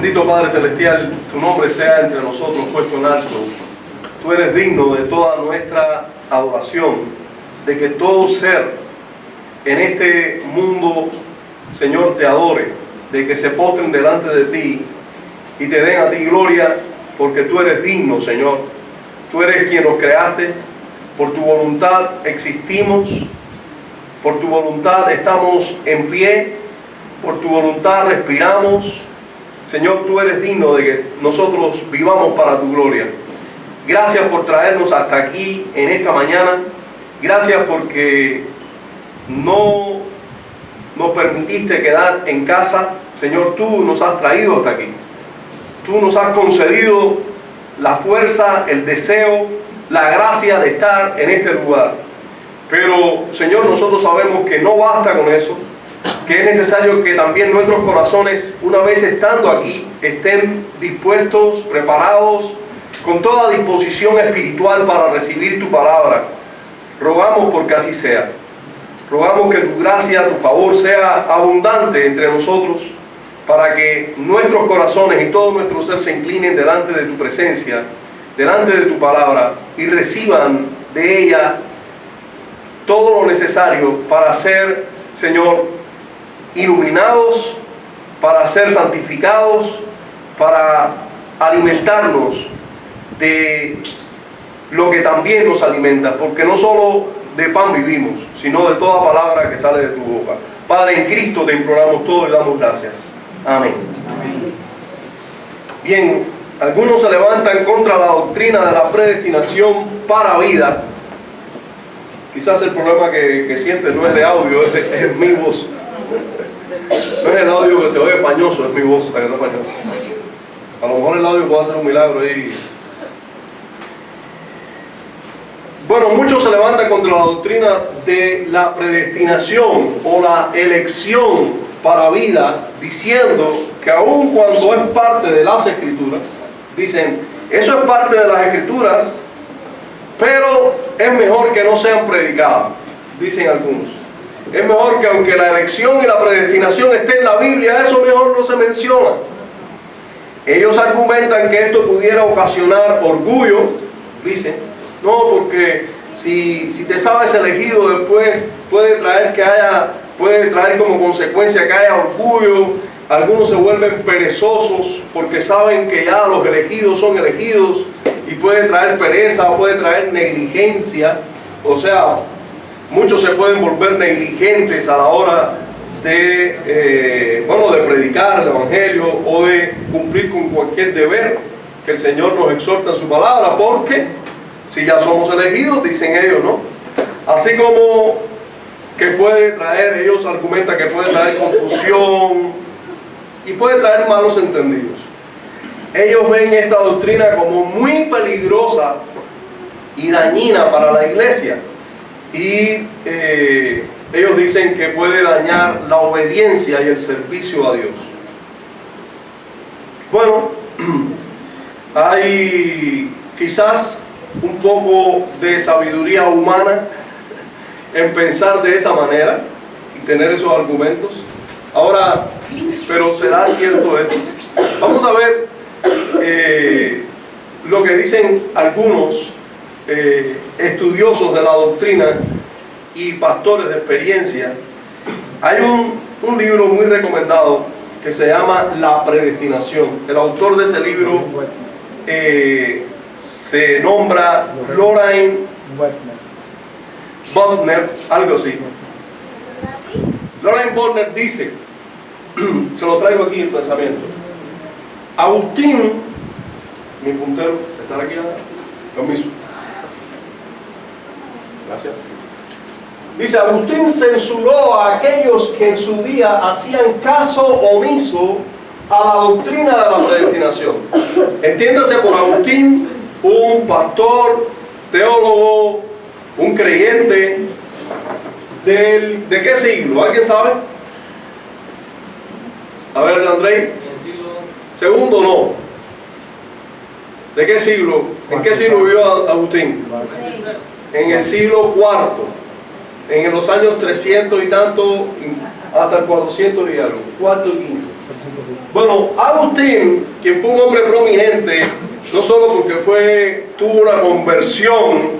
Bendito Padre Celestial, tu nombre sea entre nosotros puesto en alto. Tú eres digno de toda nuestra adoración, de que todo ser en este mundo, Señor, te adore, de que se postren delante de ti y te den a ti gloria, porque tú eres digno, Señor. Tú eres quien nos creaste, por tu voluntad existimos, por tu voluntad estamos en pie, por tu voluntad respiramos. Señor, tú eres digno de que nosotros vivamos para tu gloria. Gracias por traernos hasta aquí en esta mañana. Gracias porque no nos permitiste quedar en casa. Señor, tú nos has traído hasta aquí. Tú nos has concedido la fuerza, el deseo, la gracia de estar en este lugar. Pero, Señor, nosotros sabemos que no basta con eso, que es necesario que también nuestros corazones, una vez estando aquí, estén dispuestos, preparados, con toda disposición espiritual para recibir tu palabra. Rogamos porque así sea. Rogamos que tu gracia, tu favor sea abundante entre nosotros, para que nuestros corazones y todo nuestro ser se inclinen delante de tu presencia, delante de tu palabra, y reciban de ella todo lo necesario para ser, Señor, iluminados, para ser santificados, para alimentarnos de lo que también nos alimenta, porque no solo de pan vivimos, sino de toda palabra que sale de tu boca. Padre, en Cristo te imploramos todo y damos gracias. Amén. Bien, algunos se levantan contra la doctrina de la predestinación para vida. Quizás el problema que sientes no es de audio, es mi voz. No es el audio que se oye fañoso, es mi voz la que está fañosa. A lo mejor el audio puede hacer un milagro ahí. Bueno, muchos se levantan contra la doctrina de la predestinación o la elección para vida, diciendo que aun cuando es parte de las Escrituras, dicen, eso es parte de las Escrituras, pero es mejor que no sean predicadas, dicen algunos. Es mejor que aunque la elección y la predestinación esté en la Biblia, eso mejor no se menciona. Ellos argumentan que esto pudiera ocasionar orgullo, dicen, no, porque si te sabes elegido después puede traer como consecuencia que haya orgullo. Algunos se vuelven perezosos porque saben que ya los elegidos son elegidos, y puede traer pereza, puede traer negligencia. O sea, muchos se pueden volver negligentes a la hora de predicar el Evangelio o de cumplir con cualquier deber que el Señor nos exhorta en su palabra, porque si ya somos elegidos, dicen ellos, ¿no? Así como que puede traer, ellos argumentan que puede traer confusión y puede traer malos entendidos. Ellos ven esta doctrina como muy peligrosa y dañina para la iglesia. Y ellos dicen que puede dañar la obediencia y el servicio a Dios. Bueno, hay quizás un poco de sabiduría humana en pensar de esa manera y tener esos argumentos. Ahora, pero ¿será cierto esto? Vamos a ver lo que dicen algunos estudiosos de la doctrina y pastores de experiencia. Hay un libro muy recomendado que se llama La Predestinación. El autor de ese libro se nombra Loraine Boettner, algo así. Loraine Boettner dice, se lo traigo aquí el pensamiento. Agustín, mi puntero, ¿estar aquí? Permiso. Gracias. Dice, Agustín censuró a aquellos que en su día hacían caso omiso a la doctrina de la predestinación. Entiéndase por Agustín, un pastor, teólogo, un creyente. ¿De qué siglo? ¿Alguien sabe? A ver, Andrei. Segundo, no. ¿De qué siglo? ¿En qué siglo vivió Agustín? En el siglo IV. En los años 300 y tanto, hasta el 400 y algo. Cuarto y quinto. Bueno, Agustín, quien fue un hombre prominente, no solo porque tuvo una conversión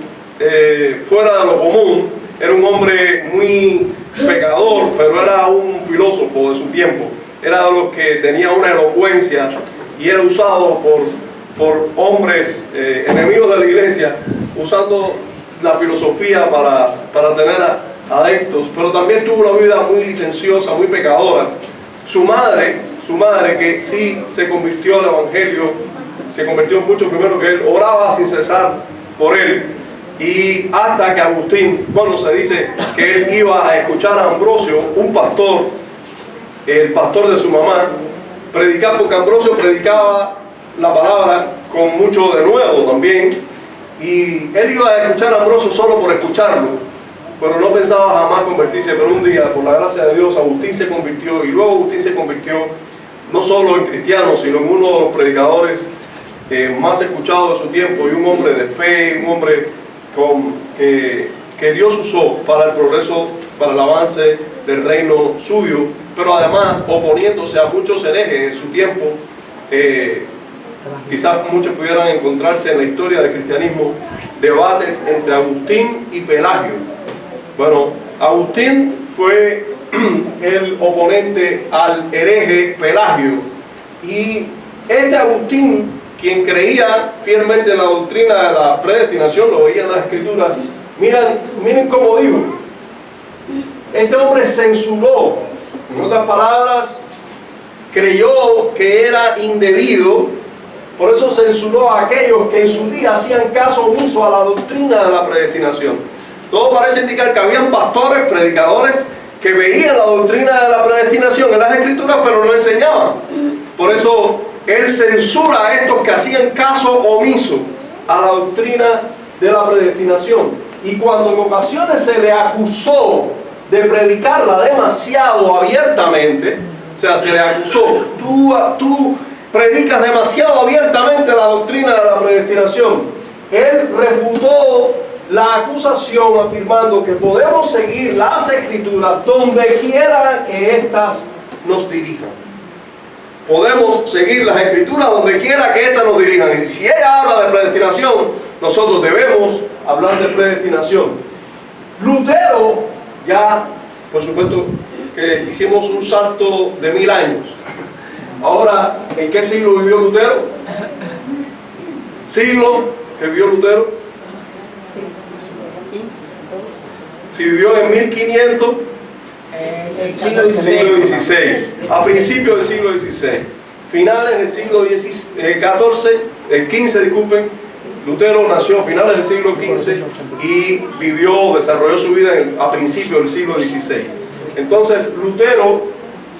fuera de lo común, era un hombre muy pecador, pero era un filósofo de su tiempo, era de los que tenía una elocuencia y era usado por hombres enemigos de la iglesia, usando la filosofía para tener adeptos, pero también tuvo una vida muy licenciosa, muy pecadora. Su madre, que sí se convirtió al evangelio, se convirtió mucho primero que él, oraba sin cesar por él, y hasta que Agustín, bueno, se dice que él iba a escuchar a Ambrosio, un pastor, el pastor de su mamá, predicar, porque Ambrosio predicaba la palabra con mucho denuedo también, y él iba a escuchar a Ambrosio solo por escucharlo, pero no pensaba jamás convertirse. Pero un día, por la gracia de Dios, Agustín se convirtió, y luego Agustín se convirtió no solo en cristiano, sino en uno de los predicadores más escuchados de su tiempo, y un hombre de fe, un hombre que Dios usó para el progreso, para el avance del reino suyo, pero además oponiéndose a muchos herejes en su tiempo. Quizás muchos pudieran encontrarse en la historia del cristianismo debates entre Agustín y Pelagio. Bueno, Agustín fue el oponente al hereje Pelagio, y este Agustín, quien creía fielmente en la doctrina de la predestinación, lo veía en las escrituras. Miren cómo dijo: este hombre censuró, en otras palabras, creyó que era indebido, por eso censuró a aquellos que en su día hacían caso omiso a la doctrina de la predestinación. Todo parece indicar que habían pastores, predicadores, que veían la doctrina de la predestinación en las escrituras, pero no enseñaban. Por eso él censura a estos que hacían caso omiso a la doctrina de la predestinación. Y cuando en ocasiones se le acusó de predicarla demasiado abiertamente, o sea, se le acusó: tú predicas demasiado abiertamente la doctrina de la predestinación, él refutó la acusación afirmando que podemos seguir las escrituras donde quiera que éstas nos dirijan. Podemos seguir las escrituras donde quiera que éstas nos dirijan. Y si ella habla de predestinación, nosotros debemos hablar de predestinación. Lutero, ya por supuesto que hicimos un salto de 1000 años. Ahora, ¿en qué siglo vivió Lutero? ¿Siglo que vivió Lutero? Si vivió en 1500, siglo XVI, a principios del siglo XVI, finales del siglo XV, disculpen. Lutero nació a finales del siglo XV y desarrolló su vida a principios del siglo XVI. Entonces, Lutero,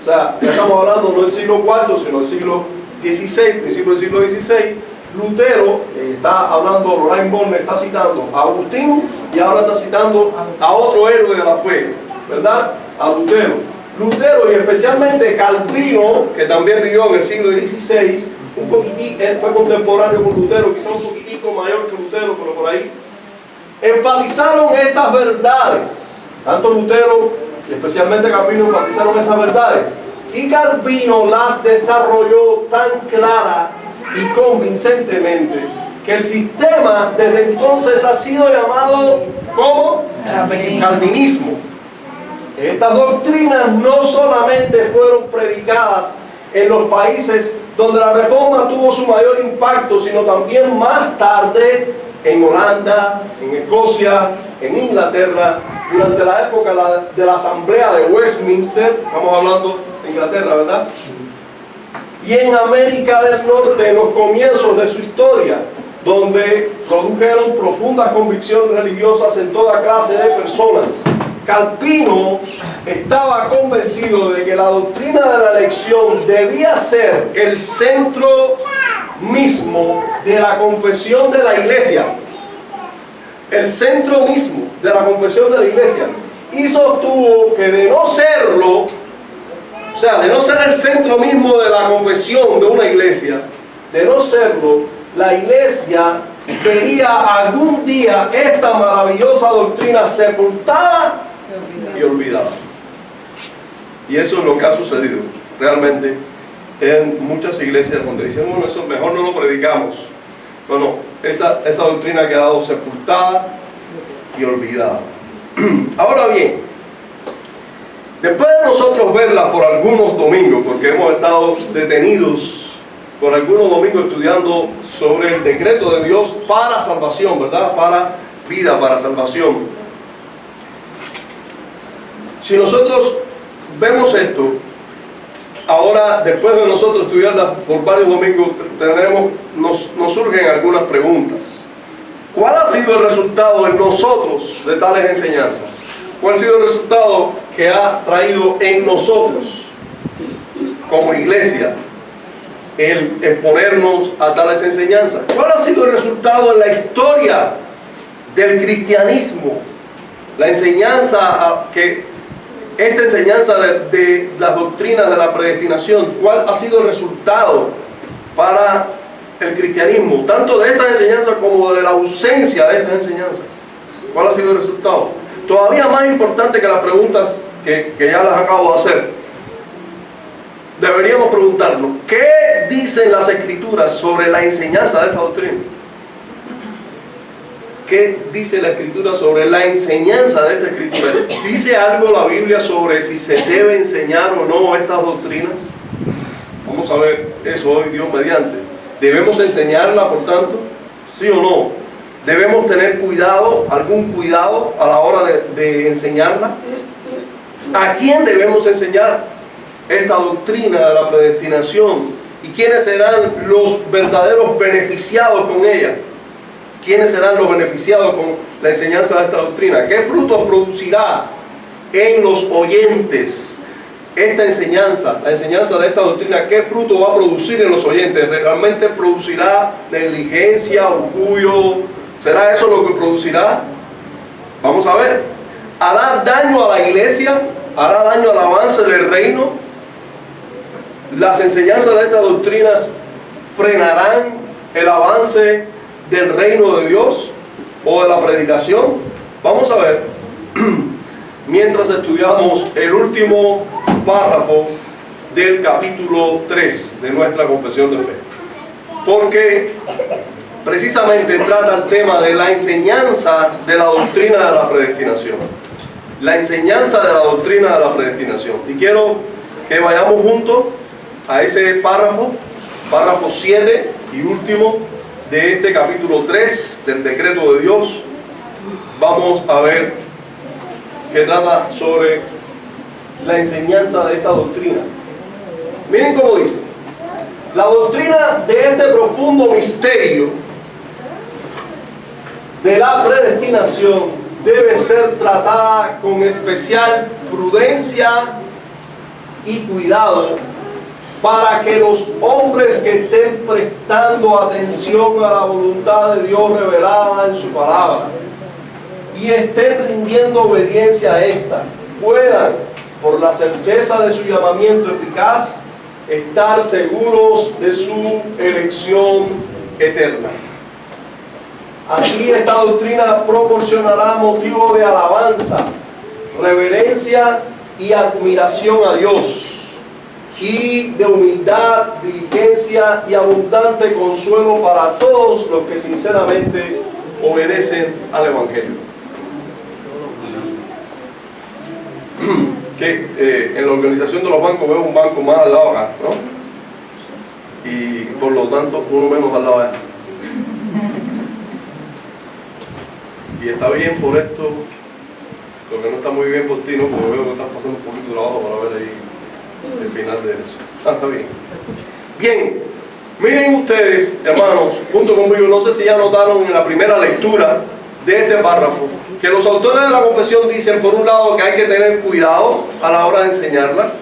o sea, ya estamos hablando no del siglo IV, sino del siglo XVI, principio del siglo XVI. Lutero, está hablando, Lorraine Bonner está citando a Agustín, y ahora está citando a otro héroe de la fe, ¿verdad? A Lutero. Lutero, y especialmente Calvino, que también vivió en el siglo XVI, un poquitito, él fue contemporáneo con Lutero, quizá un poquitico mayor que Lutero, pero por ahí, enfatizaron estas verdades. Tanto Lutero y especialmente Calvino enfatizaron estas verdades, y Calvino las desarrolló tan clara y convincentemente que el sistema desde entonces ha sido llamado como calvinismo. Estas doctrinas no solamente fueron predicadas en los países donde la reforma tuvo su mayor impacto, sino también más tarde en Holanda, en Escocia, en Inglaterra, durante la época de la asamblea de Westminster. Estamos hablando de Inglaterra, ¿verdad? Y en América del Norte, en los comienzos de su historia, donde produjeron profundas convicciones religiosas en toda clase de personas. Calvino estaba convencido de que la doctrina de la elección debía ser el centro mismo de la confesión de la iglesia. El centro mismo de la confesión de la iglesia. Y sostuvo que de no serlo, o sea, de no ser el centro mismo de la confesión de una iglesia, de no serlo, la iglesia vería algún día esta maravillosa doctrina sepultada y olvidada. Y eso es lo que ha sucedido realmente en muchas iglesias donde dicen, bueno, eso mejor no lo predicamos. Bueno, esa doctrina ha quedado sepultada y olvidada. Ahora bien, después de nosotros verla por algunos domingos, porque hemos estado detenidos por algunos domingos estudiando sobre el decreto de Dios para salvación, ¿verdad? Para vida, para salvación. Si nosotros vemos esto, ahora después de nosotros estudiarla por varios domingos, nos surgen algunas preguntas. ¿Cuál ha sido el resultado en nosotros de tales enseñanzas? ¿Cuál ha sido el resultado que ha traído en nosotros como iglesia el exponernos a tales enseñanzas? ¿Cuál ha sido el resultado en la historia del cristianismo? La enseñanza esta enseñanza de las doctrinas de la predestinación, ¿cuál ha sido el resultado para el cristianismo? Tanto de estas enseñanzas como de la ausencia de estas enseñanzas. ¿Cuál ha sido el resultado? Todavía más importante que las preguntas que ya las acabo de hacer, deberíamos preguntarnos, ¿qué dicen las Escrituras sobre la enseñanza de esta doctrina? ¿Qué dice la Escritura sobre la enseñanza de esta Escritura? ¿Dice algo la Biblia sobre si se debe enseñar o no estas doctrinas? Vamos a ver eso hoy, Dios mediante. ¿Debemos enseñarla, por tanto? ¿Sí o no? ¿Debemos tener cuidado, algún cuidado a la hora de enseñarla? ¿A quién debemos enseñar esta doctrina de la predestinación? ¿Y quiénes serán los verdaderos beneficiados con ella? ¿Quiénes serán los beneficiados con la enseñanza de esta doctrina? ¿Qué frutos producirá en los oyentes esta enseñanza, la enseñanza de esta doctrina? ¿Qué fruto va a producir en los oyentes? ¿Realmente producirá negligencia, orgullo? ¿Será eso lo que producirá? Vamos a ver. ¿Hará daño a la iglesia? ¿Hará daño al avance del reino? ¿Las enseñanzas de estas doctrinas frenarán el avance del reino de Dios o de la predicación? Vamos a ver mientras estudiamos el último párrafo del capítulo 3 de nuestra confesión de fe, porque precisamente trata el tema de la enseñanza de la doctrina de la predestinación. La enseñanza de la doctrina de la predestinación. Y quiero que vayamos juntos a ese párrafo 7 y último de este capítulo 3 del decreto de Dios. Vamos a ver que trata sobre la enseñanza de esta doctrina. Miren cómo dice: la doctrina de este profundo misterio de la predestinación debe ser tratada con especial prudencia y cuidado, para que los hombres que estén prestando atención a la voluntad de Dios revelada en su palabra y estén rindiendo obediencia a esta, puedan, por la certeza de su llamamiento eficaz, estar seguros de su elección eterna. Así esta doctrina proporcionará motivo de alabanza, reverencia y admiración a Dios, y de humildad, diligencia y abundante consuelo para todos los que sinceramente obedecen al Evangelio. Que en la organización de los bancos veo un banco más al lado acá, ¿no? Y por lo tanto uno menos al lado allá. Y está bien por esto, lo que no está muy bien por ti, ¿no? Porque veo que estás pasando un poquito de trabajo para ver ahí el final de eso. Está bien. Bien, miren ustedes, hermanos, junto conmigo, no sé si ya notaron en la primera lectura de este párrafo, que los autores de la confesión dicen, por un lado, que hay que tener cuidado a la hora de enseñarla,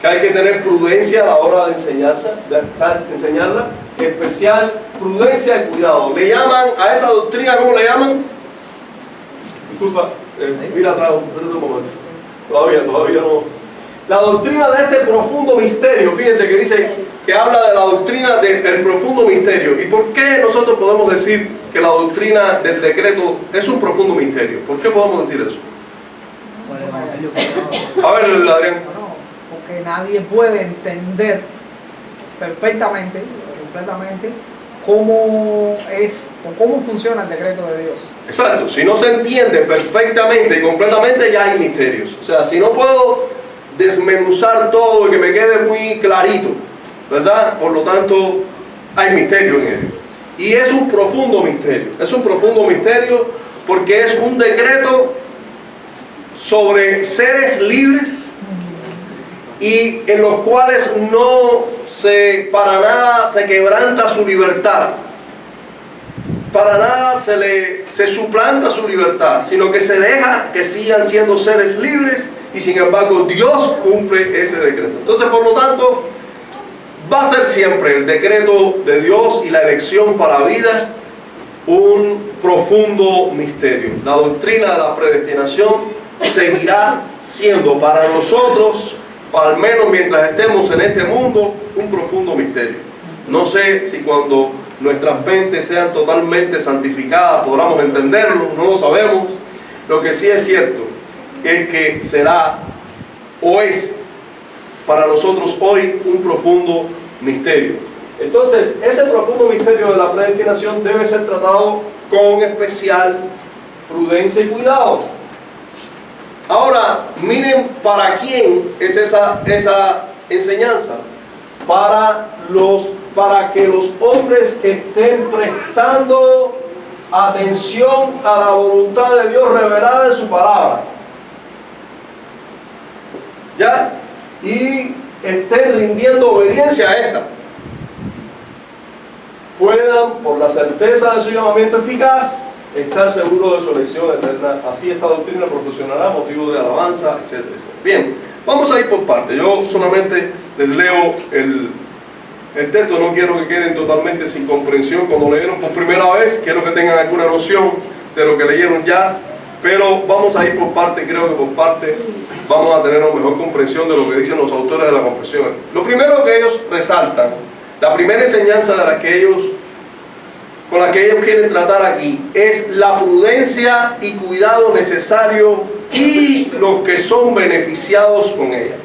que hay que tener prudencia a la hora de enseñarla, especial prudencia y cuidado. Le llaman a esa doctrina, ¿cómo le llaman? Disculpa, mira atrás, un momento. Todavía no. La doctrina de este profundo misterio, fíjense que dice que habla de la doctrina del profundo misterio. ¿Y por qué nosotros podemos decir que la doctrina del decreto es un profundo misterio? ¿Por qué podemos decir eso? Por el Evangelio. A ver, Adrián. Porque nadie puede entender perfectamente, completamente, cómo es o cómo funciona el decreto de Dios. Exacto, si no se entiende perfectamente y completamente, ya hay misterios. O sea, si no puedo desmenuzar todo y que me quede muy clarito, ¿verdad? Por lo tanto, hay misterio en ello. Y es un profundo misterio. Es un profundo misterio porque es un decreto sobre seres libres y en los cuales no para nada se quebranta su libertad. Para nada se suplanta su libertad, sino que se deja que sigan siendo seres libres y sin embargo Dios cumple ese decreto. Entonces, por lo tanto, va a ser siempre el decreto de Dios y la elección para la vida un profundo misterio. La doctrina de la predestinación seguirá siendo para nosotros, al menos mientras estemos en este mundo, un profundo misterio. No sé si cuando nuestras mentes sean totalmente santificadas podamos entenderlo, no lo sabemos. Lo que sí es cierto es que será o es para nosotros hoy un profundo misterio. Entonces, ese profundo misterio de la predestinación debe ser tratado con especial prudencia y cuidado. Ahora, miren para quién es esa enseñanza. Para que los hombres que estén prestando atención a la voluntad de Dios revelada en su palabra. ¿Ya? Y estén rindiendo obediencia a esta. Puedan, por la certeza de su llamamiento eficaz, estar seguros de su elección eterna. Así esta doctrina proporcionará motivo de alabanza, etcétera, etcétera. Bien, vamos a ir por partes. Yo solamente les leo el texto, no quiero que queden totalmente sin comprensión. Cuando leyeron por primera vez, quiero que tengan alguna noción de lo que leyeron ya, pero vamos a ir por parte. Creo que por parte vamos a tener una mejor comprensión de lo que dicen los autores de la confesión. Lo primero que ellos resaltan, la primera enseñanza con la que ellos quieren tratar aquí, es la prudencia y cuidado necesario y los que son beneficiados con ella.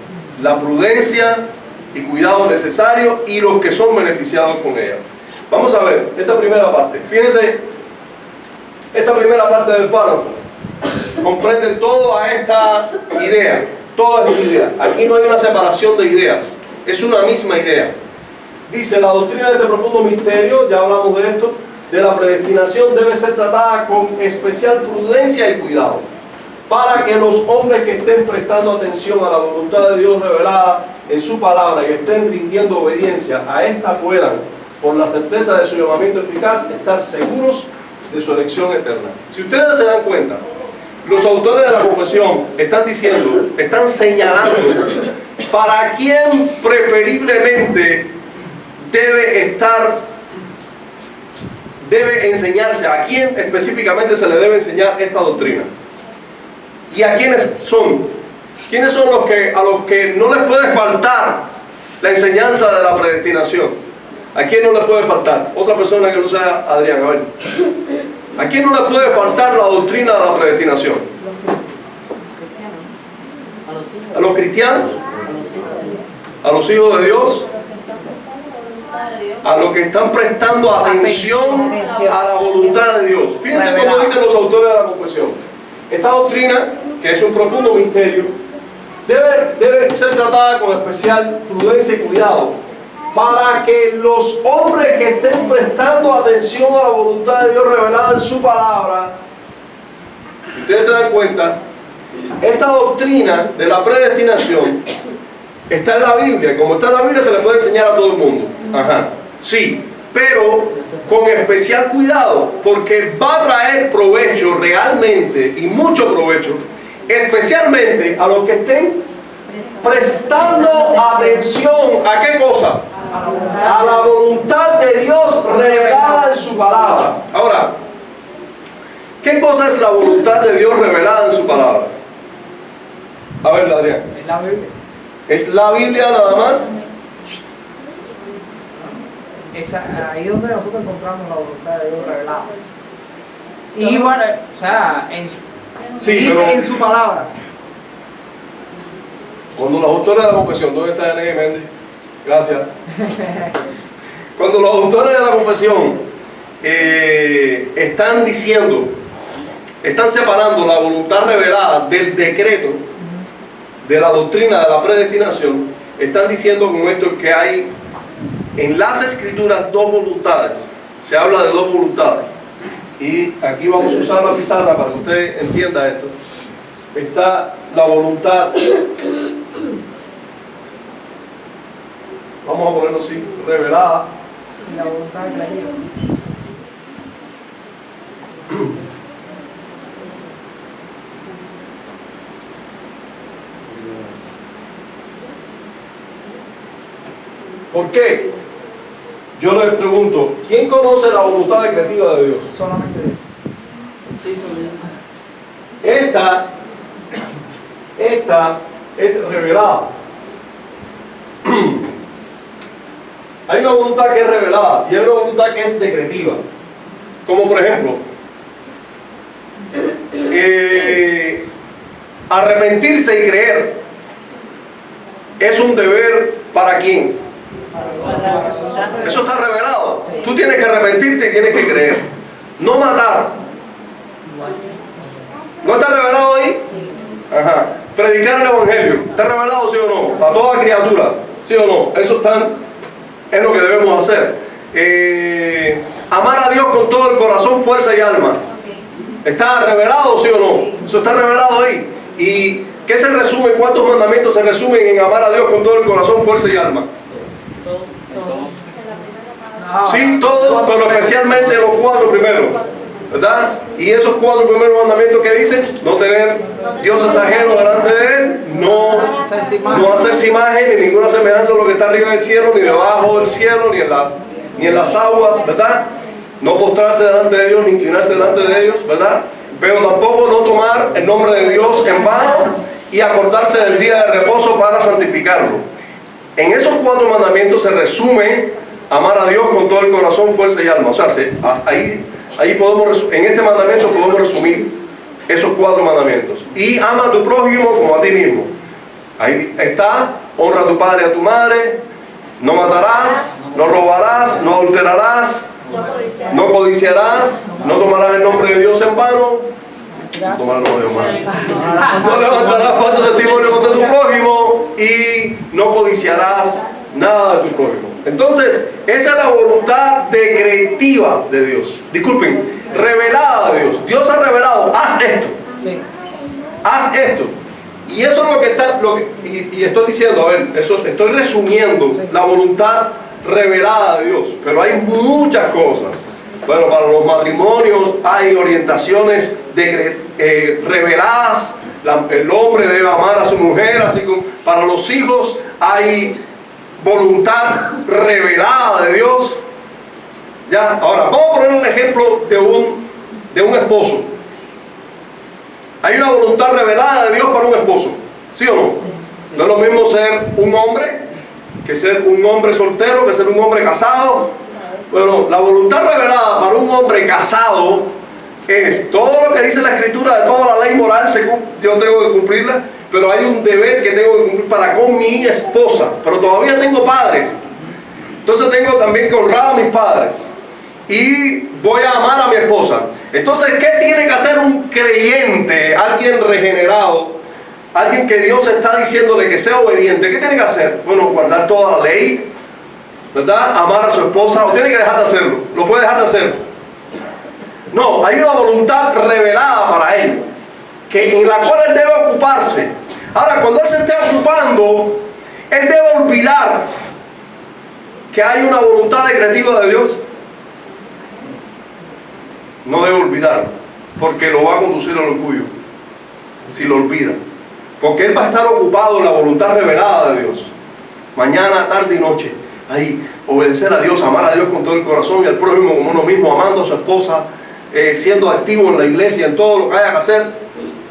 La prudencia y cuidado necesario y los que son beneficiados con ella. Vamos a ver esa primera parte. Fíjense, esta primera parte del párrafo comprende toda esta idea, toda esta idea. Aquí no hay una separación de ideas, es una misma idea. Dice, la doctrina de este profundo misterio, ya hablamos de esto, de la predestinación debe ser tratada con especial prudencia y cuidado, para que los hombres que estén prestando atención a la voluntad de Dios revelada en su palabra y estén rindiendo obediencia a esta puedan, por la certeza de su llamamiento eficaz, estar seguros de su elección eterna. Si ustedes se dan cuenta, los autores de la confesión están diciendo, están señalando para quién preferiblemente debe enseñarse, a quién específicamente se le debe enseñar esta doctrina. ¿Y a quiénes son? ¿Quiénes son a los que no les puede faltar la enseñanza de la predestinación? ¿A quién no les puede faltar? Otra persona que no sea Adrián, a ver. ¿A quién no le puede faltar la doctrina de la predestinación? ¿A los cristianos? ¿A los hijos de Dios? A los que están prestando atención a la voluntad de Dios. Fíjense cómo dicen los autores de la confesión. Esta doctrina, que es un profundo misterio, debe ser tratada con especial prudencia y cuidado, para que los hombres que estén prestando atención a la voluntad de Dios revelada en su palabra, si ustedes se dan cuenta, esta doctrina de la predestinación está en la Biblia. Como está en la Biblia, se le puede enseñar a todo el mundo. Ajá, sí, pero con especial cuidado, porque va a traer provecho realmente, y mucho provecho, especialmente a los que estén prestando atención ¿a qué cosa? A la voluntad de Dios revelada en su palabra. Ahora, ¿qué cosa es la voluntad de Dios revelada en su palabra? A ver, Adrián. Es la Biblia. ¿Es la Biblia nada más? Ahí es donde nosotros encontramos la voluntad de Dios revelada. Y bueno, o sea, dice en su palabra. Cuando los autores de la confesión, ¿dónde está N. Méndez? Gracias. Cuando los autores de la confesión están diciendo, están separando la voluntad revelada del decreto, de la doctrina de la predestinación, están diciendo con esto que hay en las escrituras dos voluntades. Se habla de dos voluntades. Y aquí vamos a usar la pizarra para que usted entienda esto. Está la voluntad, vamos a ponerlo así, revelada. Y la voluntad de Dios. ¿Por qué? Yo les pregunto, ¿quién conoce la voluntad decretiva de Dios? Solamente Dios. Sí, Esta es revelada. Hay una voluntad que es revelada y hay una voluntad que es decretiva. Como por ejemplo, arrepentirse y creer es un deber para quién. Eso está revelado. Tú tienes que arrepentirte y tienes que creer. No matar. ¿No está revelado ahí? Ajá. Predicar el evangelio. ¿Está revelado, sí o no? A toda criatura. ¿Sí o no? Eso es lo que debemos hacer. Amar a Dios con todo el corazón, fuerza y alma. ¿Está revelado, sí o no? Eso está revelado ahí. ¿Y qué se resume? ¿Cuántos mandamientos se resumen en amar a Dios con todo el corazón, fuerza y alma? Sí, todos, pero especialmente los 4 primeros, ¿verdad? Y esos 4 primeros mandamientos que dicen: no tener dioses ajenos delante de él, no hacerse imagen ni ninguna semejanza de lo que está arriba del cielo, ni debajo del cielo, ni en las aguas, ¿verdad? No postrarse delante de Dios, ni inclinarse delante de ellos, ¿verdad? Pero tampoco no tomar el nombre de Dios en vano y acordarse del día de reposo para santificarlo. En esos 4 mandamientos se resume amar a Dios con todo el corazón, fuerza y alma. O sea, ahí podemos, en este mandamiento podemos resumir esos 4 mandamientos. Y ama a tu prójimo como a ti mismo. Ahí está: honra a tu padre y a tu madre, no matarás, no robarás, no adulterarás, no codiciarás, no tomarás el nombre de Dios en vano. No levantarás falso testimonio contra tu prójimo y no codiciarás nada de tu prójimo. Entonces, esa es la voluntad decretiva de Dios. Disculpen, revelada de Dios. Dios ha revelado: haz esto. Sí. Haz esto. Y eso es lo que está, y estoy diciendo, a ver, eso estoy resumiendo la voluntad revelada de Dios. Pero hay muchas cosas. Bueno, para los matrimonios hay orientaciones reveladas. El hombre debe amar a su mujer, así como para los hijos hay voluntad revelada de Dios. Ya, ahora vamos a poner un ejemplo de un esposo. Hay una voluntad revelada de Dios para un esposo, ¿sí o no? Sí. No es lo mismo ser un hombre que ser un hombre soltero, que ser un hombre casado. Bueno, la voluntad revelada para un hombre casado es todo lo que dice la Escritura de toda la ley moral, yo tengo que cumplirla, pero hay un deber que tengo que cumplir para con mi esposa. Pero todavía tengo padres, entonces tengo también que honrar a mis padres y voy a amar a mi esposa. Entonces, ¿qué tiene que hacer un creyente, alguien regenerado, alguien que Dios está diciéndole que sea obediente? ¿Qué tiene que hacer? Bueno, guardar toda la ley, ¿verdad? Amar a su esposa, o tiene que dejar de hacerlo. ¿Lo puede dejar de hacer? No, hay una voluntad revelada para él, en la cual él debe ocuparse. Ahora, cuando él se esté ocupando, él debe olvidar que hay una voluntad decretiva de Dios. No debe olvidar, porque lo va a conducir al orgullo si lo olvida. Porque él va a estar ocupado en la voluntad revelada de Dios. Mañana, tarde y noche. Ahí, obedecer a Dios, amar a Dios con todo el corazón y al prójimo como uno mismo, amando a su esposa, siendo activo en la iglesia, en todo lo que haya que hacer.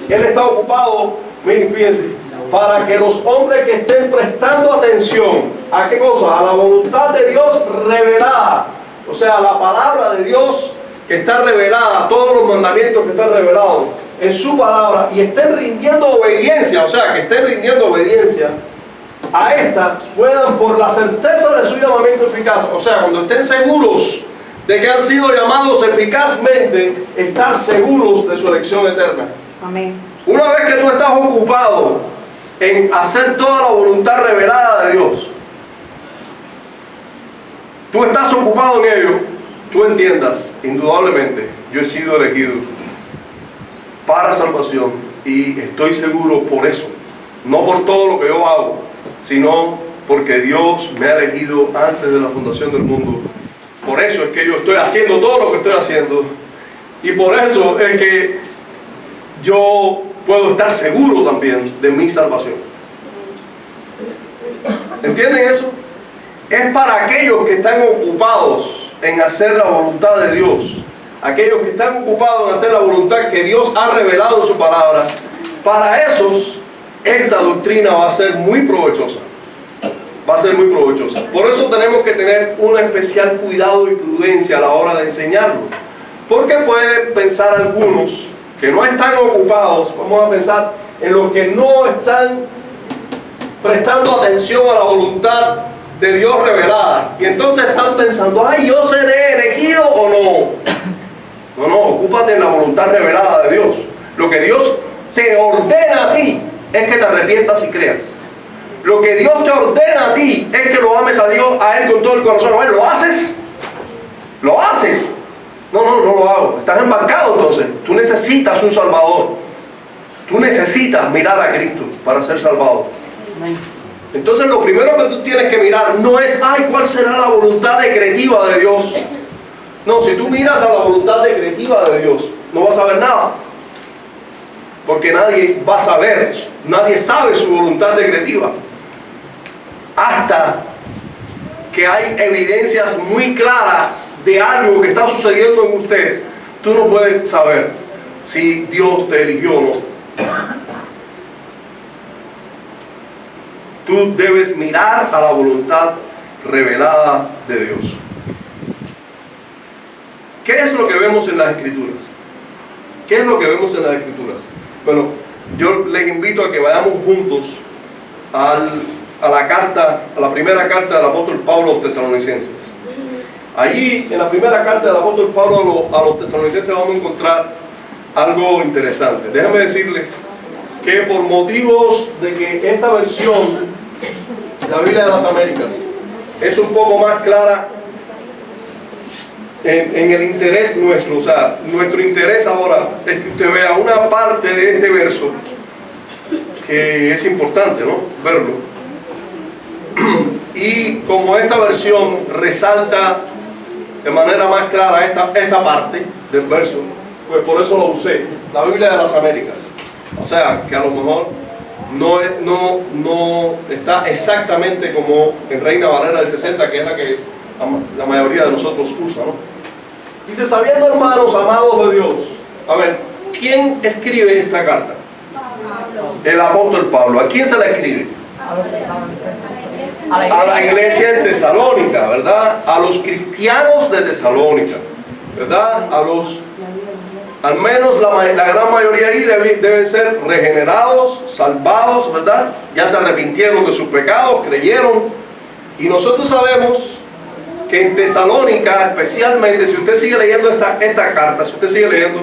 Él está ocupado, miren, fíjense, para que los hombres que estén prestando atención, ¿a qué cosa? A la voluntad de Dios revelada. O sea, a la palabra de Dios que está revelada, todos los mandamientos que están revelados en su palabra, y estén rindiendo obediencia, o sea, que estén rindiendo obediencia a esta puedan, por la certeza de su llamamiento eficaz, o sea, cuando estén seguros de que han sido llamados eficazmente, estar seguros de su elección eterna. Amén. Una vez que tú estás ocupado en hacer toda la voluntad revelada de Dios, tú estás ocupado en ello, tú entiendas, indudablemente, yo he sido elegido para salvación y estoy seguro por eso, no por todo lo que yo hago, sino porque Dios me ha elegido antes de la fundación del mundo. Por eso es que yo estoy haciendo todo lo que estoy haciendo y por eso es que yo puedo estar seguro también de mi salvación. ¿Entienden eso? Es para aquellos que están ocupados en hacer la voluntad de Dios, aquellos que están ocupados en hacer la voluntad que Dios ha revelado en su palabra. Para esos, esta doctrina va a ser muy provechosa. Va a ser muy provechosa. Por eso tenemos que tener un especial cuidado y prudencia a la hora de enseñarlo. Porque pueden pensar algunos que no están ocupados, vamos a pensar en los que no están prestando atención a la voluntad de Dios revelada. Y entonces están pensando, ay, ¿yo seré elegido o no? No, no, ocúpate en la voluntad revelada de Dios. Lo que Dios te ordena a ti es que te arrepientas y creas. Lo que Dios te ordena a ti es que lo ames a Dios, a Él con todo el corazón. A ver, ¿lo haces? ¿Lo haces? No, no, no lo hago. Estás embarcado entonces. Tú necesitas un Salvador. Tú necesitas mirar a Cristo para ser salvado. Entonces lo primero que tú tienes que mirar no es, ay, ¿cuál será la voluntad decretiva de Dios? No, si tú miras a la voluntad decretiva de Dios, no vas a ver nada. Porque nadie va a saber, nadie sabe su voluntad decretiva. Hasta que hay evidencias muy claras de algo que está sucediendo en usted, tú no puedes saber si Dios te eligió o no. Tú debes mirar a la voluntad revelada de Dios. ¿Qué es lo que vemos en las Escrituras? ¿Qué es lo que vemos en las Escrituras? Bueno, yo les invito a que vayamos juntos a la primera carta del apóstol Pablo a los tesalonicenses. Allí, en la primera carta del apóstol Pablo a los tesalonicenses, vamos a encontrar algo interesante. Déjenme decirles que por motivos de que esta versión de la Biblia de las Américas es un poco más clara en el interés nuestro, o sea, nuestro interés ahora es que usted vea una parte de este verso que es importante, ¿no? Verlo. Y como esta versión resalta de manera más clara esta parte del verso, pues por eso lo usé, la Biblia de las Américas. O sea, que a lo mejor no está exactamente como en Reina Valera del 60, que es la que la mayoría de nosotros usa, ¿no? Dice, sabiendo, hermanos, amados de Dios. A ver, ¿quién escribe esta carta? El apóstol Pablo. ¿A quién se la escribe? A la iglesia en Tesalónica, ¿verdad? A los cristianos de Tesalónica, ¿verdad? Al menos la gran mayoría ahí deben ser regenerados, salvados, ¿verdad? Ya se arrepintieron de sus pecados, creyeron. Y nosotros sabemos que en Tesalónica, especialmente, si usted sigue leyendo esta carta, si usted sigue leyendo,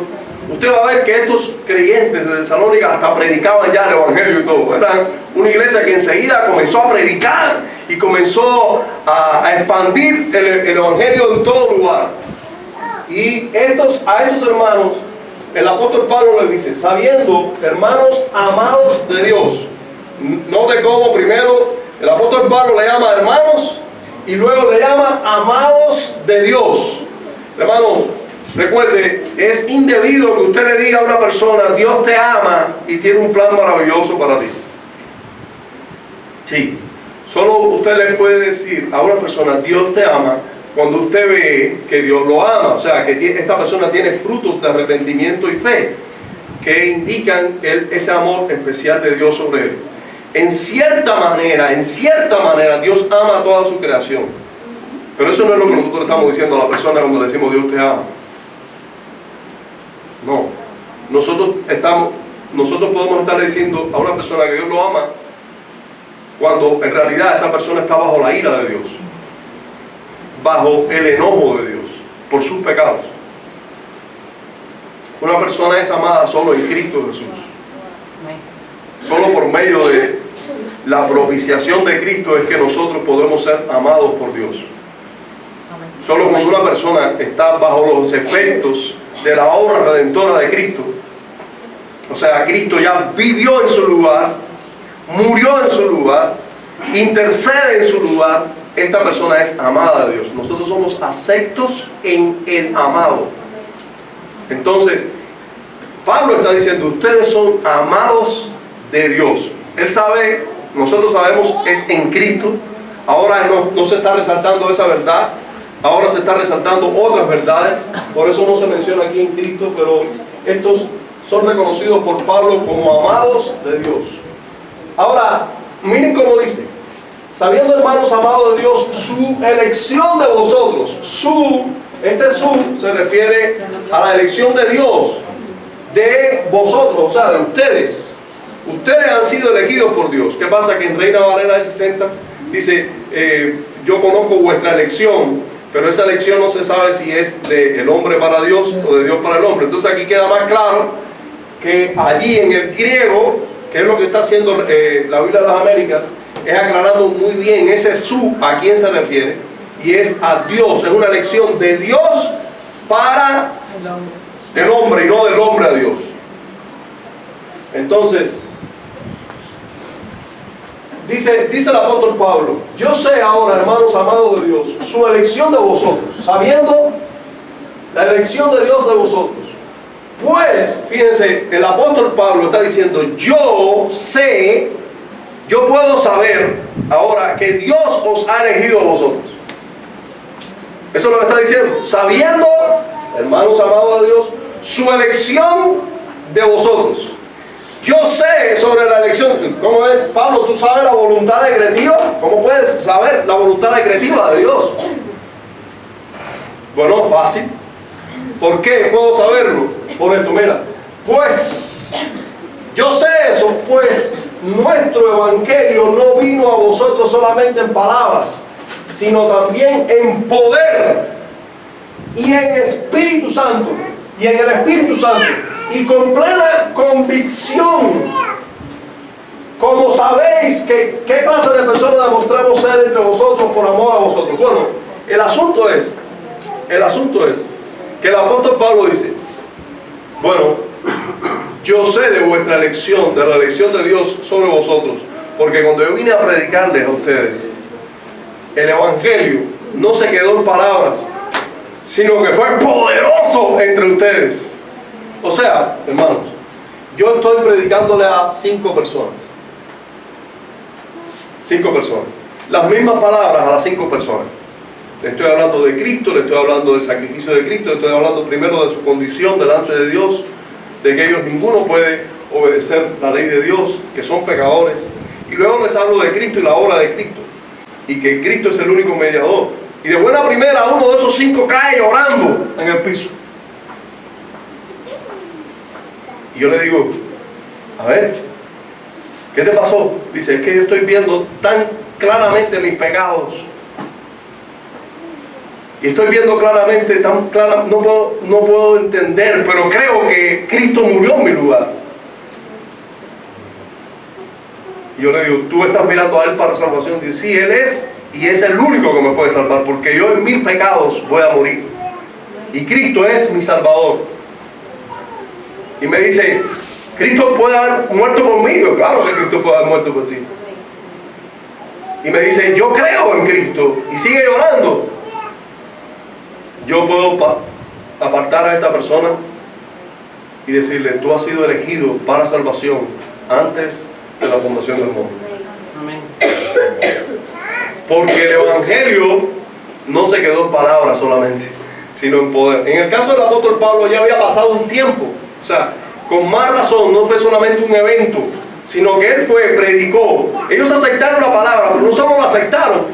usted va a ver que estos creyentes de Tesalónica hasta predicaban ya el Evangelio y todo. Era una iglesia que enseguida comenzó a predicar y comenzó a expandir el Evangelio en todo lugar. Y a estos hermanos, el apóstol Pablo les dice, sabiendo, hermanos amados de Dios. Note cómo primero el apóstol Pablo le llama hermanos y luego le llama amados de Dios. Hermanos, recuerde, es indebido que usted le diga a una persona, Dios te ama y tiene un plan maravilloso para ti. Sí, solo usted le puede decir a una persona, Dios te ama, cuando usted ve que Dios lo ama, o sea, que esta persona tiene frutos de arrepentimiento y fe, que indican ese amor especial de Dios sobre él. En cierta manera, Dios ama a toda su creación. Pero eso no es lo que nosotros estamos diciendo a la persona cuando le decimos Dios te ama. No. Nosotros podemos estar diciendo a una persona que Dios lo ama cuando en realidad esa persona está bajo la ira de Dios, bajo el enojo de Dios por sus pecados. Una persona es amada solo en Cristo Jesús. Solo por medio de la propiciación de Cristo es que nosotros podemos ser amados por Dios. Solo cuando una persona está bajo los efectos de la obra redentora de Cristo, o sea, Cristo ya vivió en su lugar, murió en su lugar, intercede en su lugar, esta persona es amada de Dios. Nosotros somos aceptos en el amado. Entonces, Pablo está diciendo, ustedes son amados de Dios. Él sabe, nosotros sabemos, es en Cristo. Ahora no se está resaltando esa verdad, ahora se está resaltando otras verdades. Por eso no se menciona aquí en Cristo, pero estos son reconocidos por Pablo como amados de Dios. Ahora, miren cómo dice: sabiendo, hermanos amados de Dios, su elección de vosotros. Este se refiere a la elección de Dios, de vosotros, o sea, de ustedes. Ustedes han sido elegidos por Dios. ¿Qué pasa? Que en Reina Valera de 60 dice, yo conozco vuestra elección, pero esa elección no se sabe si es del hombre para Dios o de Dios para el hombre. Entonces aquí queda más claro que allí en el griego, que es lo que está haciendo la Biblia de las Américas, es aclarando muy bien ese a quién se refiere, y es a Dios. Es una elección de Dios para el hombre y no del hombre a Dios. Entonces, dice el apóstol Pablo: yo sé ahora, hermanos amados de Dios, su elección de vosotros, sabiendo la elección de Dios de vosotros. Pues, fíjense, el apóstol Pablo está diciendo, yo sé, yo puedo saber ahora que Dios os ha elegido a vosotros. Eso es lo que está diciendo. Sabiendo, hermanos amados de Dios, su elección de vosotros. Yo sé sobre la elección. ¿Cómo es, Pablo? ¿Tú sabes la voluntad decretiva? ¿Cómo puedes saber la voluntad decretiva de Dios? Bueno, fácil. ¿Por qué puedo saberlo? Por esto, mira. Pues, yo sé eso, pues nuestro evangelio no vino a vosotros solamente en palabras, sino también en poder y en Espíritu Santo, y en el Espíritu Santo, y con plena convicción, como sabéis que qué clase de personas demostramos ser entre vosotros por amor a vosotros. Bueno, el asunto es que el apóstol Pablo dice, bueno, yo sé de vuestra elección, de la elección de Dios sobre vosotros, porque cuando yo vine a predicarles a ustedes, el evangelio no se quedó en palabras, sino que fue poderoso entre ustedes. O sea, hermanos, yo estoy predicándole a 5 personas. 5 personas. Las mismas palabras a las 5 personas. Le estoy hablando de Cristo, le estoy hablando del sacrificio de Cristo, le estoy hablando primero de su condición delante de Dios, de que ellos ninguno puede obedecer la ley de Dios, que son pecadores. Y luego les hablo de Cristo y la obra de Cristo, y que Cristo es el único mediador. Y de buena primera uno de esos 5 cae llorando en el piso. Y yo le digo, a ver, ¿qué te pasó? Dice, es que yo estoy viendo tan claramente mis pecados. Y estoy viendo claramente, tan clara, no puedo entender, pero creo que Cristo murió en mi lugar. Y yo le digo, ¿tú estás mirando a Él para salvación? Dice, sí, Él es, y es el único que me puede salvar, porque yo en mis pecados voy a morir. Y Cristo es mi Salvador. Y me dice, ¿Cristo puede haber muerto por mí? Yo, claro que Cristo puede haber muerto por ti. Y me dice, yo creo en Cristo. Y sigue llorando. Yo puedo apartar a esta persona y decirle, tú has sido elegido para salvación antes de la fundación del mundo. Amén. Porque el evangelio no se quedó en palabras solamente, sino en poder. En el caso del apóstol Pablo ya había pasado un tiempo. O sea, con más razón, no fue solamente un evento, sino que él predicó. Ellos aceptaron la palabra, pero no solo la aceptaron,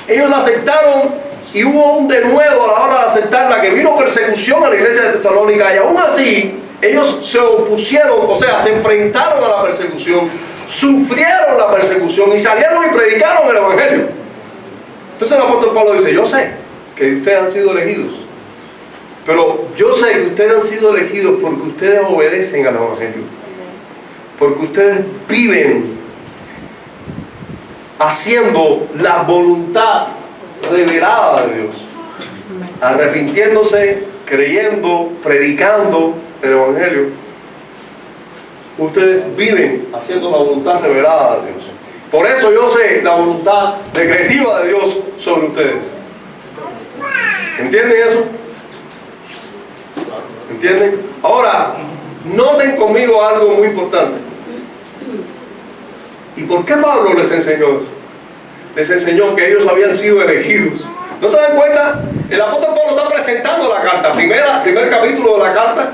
ellos la aceptaron. Y hubo un denuedo a la hora de aceptarla, que vino persecución a la iglesia de Tesalónica, y aún así ellos se opusieron, o sea, se enfrentaron a la persecución, sufrieron la persecución y salieron y predicaron el Evangelio. Entonces el apóstol Pablo dice, yo sé que ustedes han sido elegidos, pero yo sé que ustedes han sido elegidos porque ustedes obedecen al Evangelio, porque ustedes viven haciendo la voluntad revelada de Dios, arrepintiéndose, creyendo, predicando el Evangelio. Ustedes viven haciendo la voluntad revelada de Dios. Por eso yo sé la voluntad decretiva de Dios sobre ustedes. ¿Entienden eso? ¿Entienden? Ahora, noten conmigo algo muy importante. ¿Y por qué Pablo les enseñó eso? Les enseñó que ellos habían sido elegidos. ¿No se dan cuenta? El apóstol Pablo está presentando la carta, primer capítulo de la carta,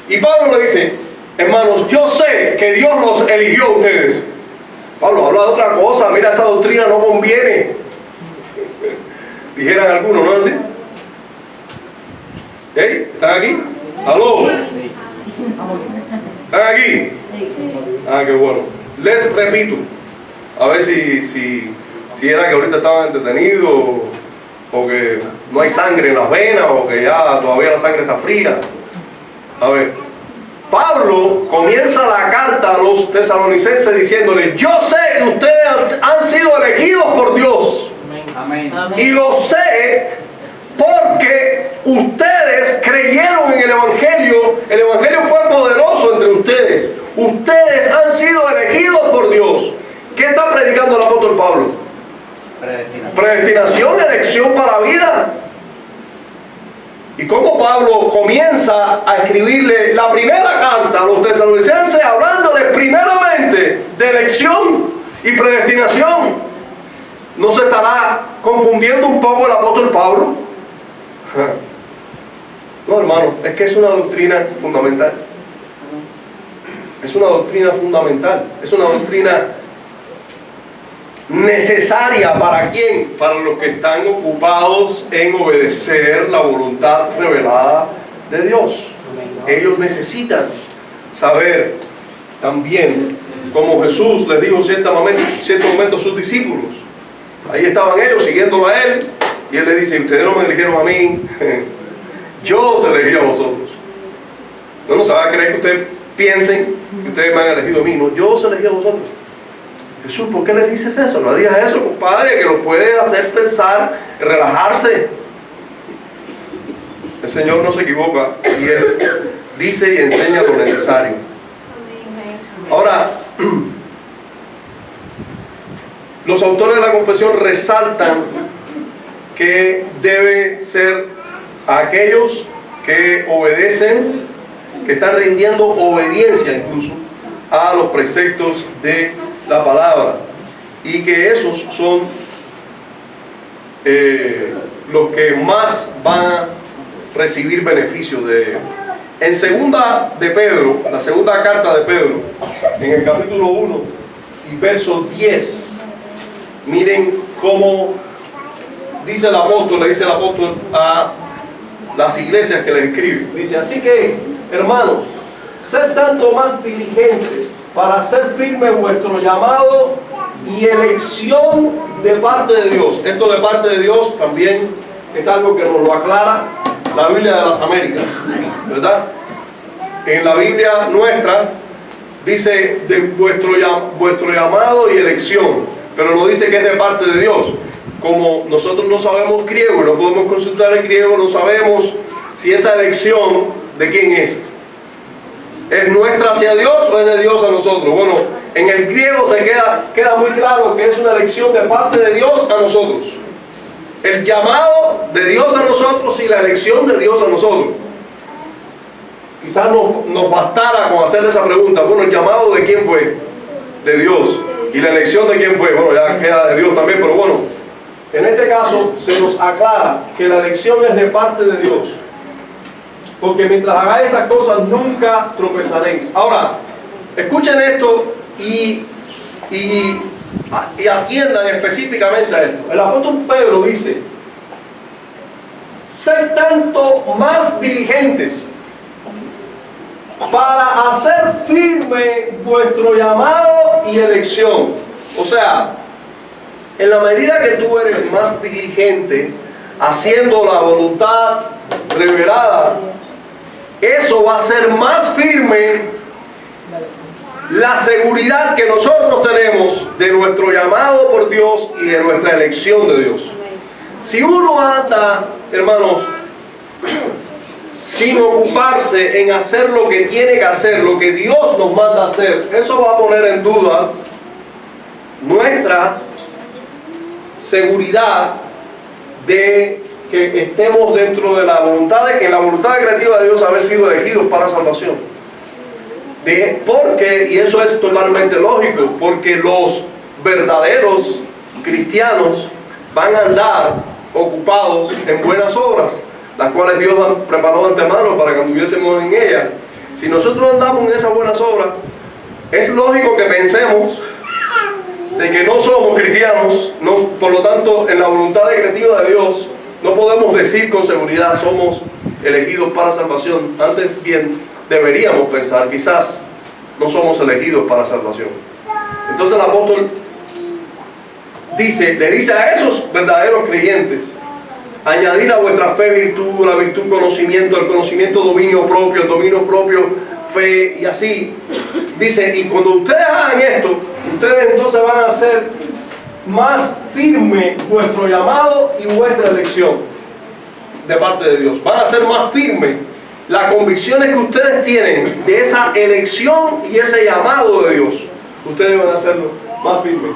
y Pablo le dice, hermanos, yo sé que Dios los eligió a ustedes. Pablo habla de otra cosa, mira, esa doctrina no conviene. Dijeran algunos, ¿no es así? ¿Hey? ¿Están aquí? ¿Aló? ¿Están aquí? Ah, qué bueno. Les repito, a ver si era que ahorita estaban entretenidos, o que no hay sangre en las venas, o que ya todavía la sangre está fría. A ver, Pablo comienza la carta a los tesalonicenses diciéndole, yo sé que ustedes han sido elegidos por Dios. Amén. Y lo sé porque ustedes creyeron en el Evangelio. El Evangelio fue poderoso entre ustedes. Ustedes han sido elegidos por Dios. ¿Qué está predicando el apóstol Pablo? Predestinación, elección para la vida. Y como Pablo comienza a escribirle la primera carta a los tesalonicenses, hablándoles primeramente de elección y predestinación. ¿No se estará confundiendo un poco el apóstol Pablo? No, hermano, es que es una doctrina fundamental. Es una doctrina fundamental. Es una doctrina necesaria. ¿Para quién? Para los que están ocupados en obedecer la voluntad revelada de Dios. Ellos necesitan saber también, como Jesús les dijo en cierto momento a sus discípulos. Ahí estaban ellos siguiéndolo a Él, y Él les dice, ustedes no me eligieron a mí, yo os elegí a vosotros. No se va a creer que ustedes piensen que ustedes me han elegido a mí. No, yo os elegí a vosotros. Jesús, ¿por qué le dices eso? No digas eso, compadre, que lo puede hacer pensar, relajarse. El Señor no se equivoca y Él dice y enseña lo necesario. Ahora, los autores de la confesión resaltan que debe ser aquellos que obedecen, que están rindiendo obediencia incluso a los preceptos de la palabra, y que esos son los que más van a recibir beneficios de ello. En segunda de Pedro, la segunda carta de Pedro, en el capítulo 1 y verso 10, miren cómo le dice el apóstol a las iglesias que les escribe. Dice, así que, hermanos, sed tanto más diligentes para hacer firme vuestro llamado y elección de parte de Dios. Esto de parte de Dios también es algo que nos lo aclara la Biblia de las Américas, ¿verdad? En la Biblia nuestra dice de vuestro llamado y elección, pero no dice que es de parte de Dios. Como nosotros no sabemos griego, no podemos consultar el griego, no sabemos si esa elección de quién es. ¿Es nuestra hacia Dios o es de Dios a nosotros? Bueno, en el griego se queda muy claro que es una elección de parte de Dios a nosotros. El llamado de Dios a nosotros y la elección de Dios a nosotros. Quizás nos bastara con hacerle esa pregunta. Bueno, ¿el llamado de quién fue? De Dios. ¿Y la elección de quién fue? Bueno, ya queda de Dios también, pero bueno, en este caso se nos aclara que la elección es de parte de Dios. Porque mientras hagáis estas cosas nunca tropezaréis. Ahora, escuchen esto y atiendan específicamente a esto. El apóstol Pedro dice, sed tanto más diligentes para hacer firme vuestro llamado y elección. O sea, en la medida que tú eres más diligente haciendo la voluntad revelada, eso va a ser más firme la seguridad que nosotros tenemos de nuestro llamado por Dios y de nuestra elección de Dios. Si uno anda, hermanos, sin ocuparse en hacer lo que tiene que hacer, lo que Dios nos manda hacer, eso va a poner en duda nuestra seguridad de que estemos dentro de la voluntad, en la voluntad creativa de Dios, haber sido elegidos para salvación. Porque, y eso es totalmente lógico, porque los verdaderos cristianos van a andar ocupados en buenas obras, las cuales Dios ha preparado de antemano para que anduviésemos en ellas. Si nosotros andamos en esas buenas obras, es lógico que pensemos de que no somos cristianos, por lo tanto, en la voluntad creativa de Dios, no podemos decir con seguridad somos elegidos para salvación. Antes bien, deberíamos pensar, quizás no somos elegidos para salvación. Entonces el apóstol le dice a esos verdaderos creyentes: añadir a vuestra fe virtud, la virtud conocimiento, el conocimiento dominio propio, el dominio propio fe, y así. Dice, y cuando ustedes hagan esto, ustedes entonces van a hacer más firme vuestro llamado y vuestra elección de parte de Dios. Van a ser más firmes las convicciones que ustedes tienen de esa elección y ese llamado de Dios. Ustedes van a hacerlo más firmes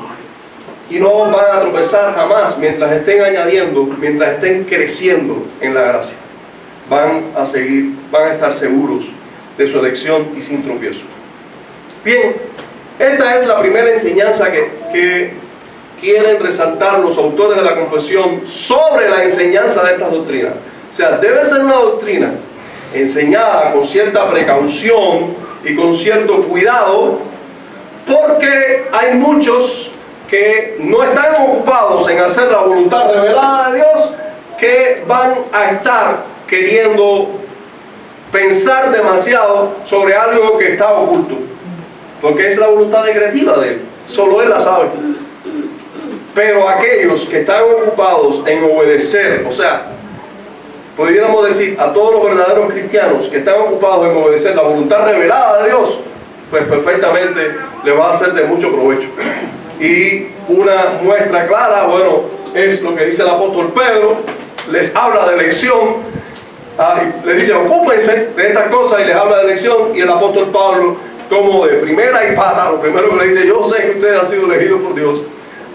y no van a tropezar jamás mientras estén añadiendo, mientras estén creciendo en la gracia. Van a estar seguros de su elección y sin tropiezo. Bien, esta es la primera enseñanza que quieren resaltar los autores de la confesión sobre la enseñanza de estas doctrinas. O sea, debe ser una doctrina enseñada con cierta precaución y con cierto cuidado, porque hay muchos que no están ocupados en hacer la voluntad revelada de Dios, que van a estar queriendo pensar demasiado sobre algo que está oculto, porque es la voluntad decretiva de Él, solo Él la sabe. Pero aquellos que están ocupados en obedecer, o sea, pudiéramos decir a todos los verdaderos cristianos que están ocupados en obedecer la voluntad revelada de Dios, pues perfectamente le va a ser de mucho provecho. Y una muestra clara, bueno, es lo que dice el apóstol Pedro. Les habla de elección, le dice ocúpense de estas cosas y les habla de elección. Y el apóstol Pablo, como de primera y pata, lo primero que le dice: yo sé que ustedes han sido elegidos por Dios,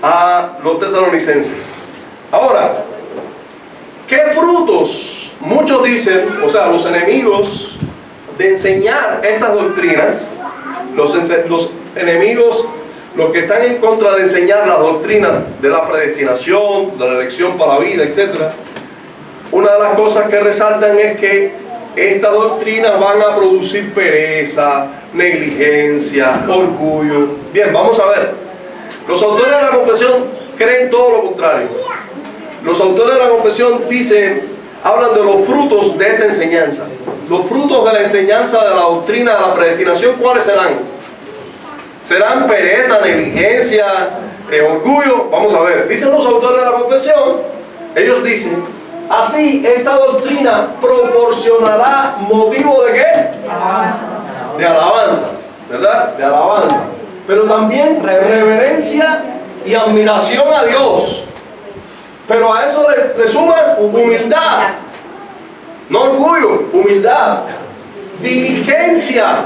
a los tesalonicenses. Ahora, ¿qué frutos? Muchos dicen, o sea, los enemigos de enseñar estas doctrinas, los enemigos, los que están en contra de enseñar las doctrinas de la predestinación, de la elección para la vida, etc. Una de las cosas que resaltan es que estas doctrinas van a producir pereza, negligencia, orgullo. Bien, vamos a ver. Los autores de la confesión creen todo lo contrario. Los autores de la confesión hablan de los frutos de esta enseñanza. Los frutos de la enseñanza de la doctrina de la predestinación, ¿cuáles serán? ¿Serán pereza, negligencia, orgullo? Vamos a ver. Dicen los autores de la confesión, ellos dicen: así esta doctrina proporcionará motivo ¿de qué? Alabanza. De alabanza, ¿verdad? De alabanza. Pero también reverencia y admiración a Dios. Pero a eso le sumas humildad, no orgullo, humildad, diligencia,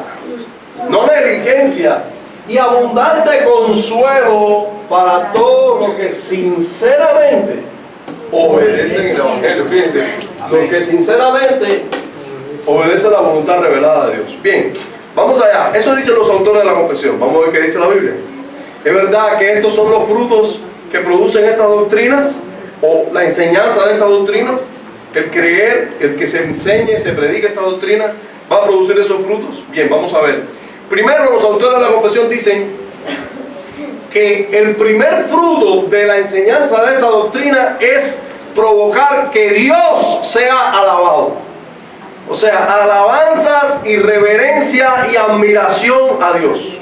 no negligencia, y abundante consuelo para todos los que sinceramente obedecen el Evangelio. Fíjense, los que sinceramente obedecen la voluntad revelada de Dios. Bien, vamos allá. Eso dicen los autores de la confesión. Vamos a ver qué dice la Biblia. ¿Es verdad que estos son los frutos que producen estas doctrinas? ¿O la enseñanza de estas doctrinas? El creer, el que se enseñe, se predique esta doctrina, ¿va a producir esos frutos? Bien, vamos a ver. Primero, los autores de la confesión dicen que el primer fruto de la enseñanza de esta doctrina es provocar que Dios sea alabado. O sea, alabanzas y reverencia y admiración a Dios.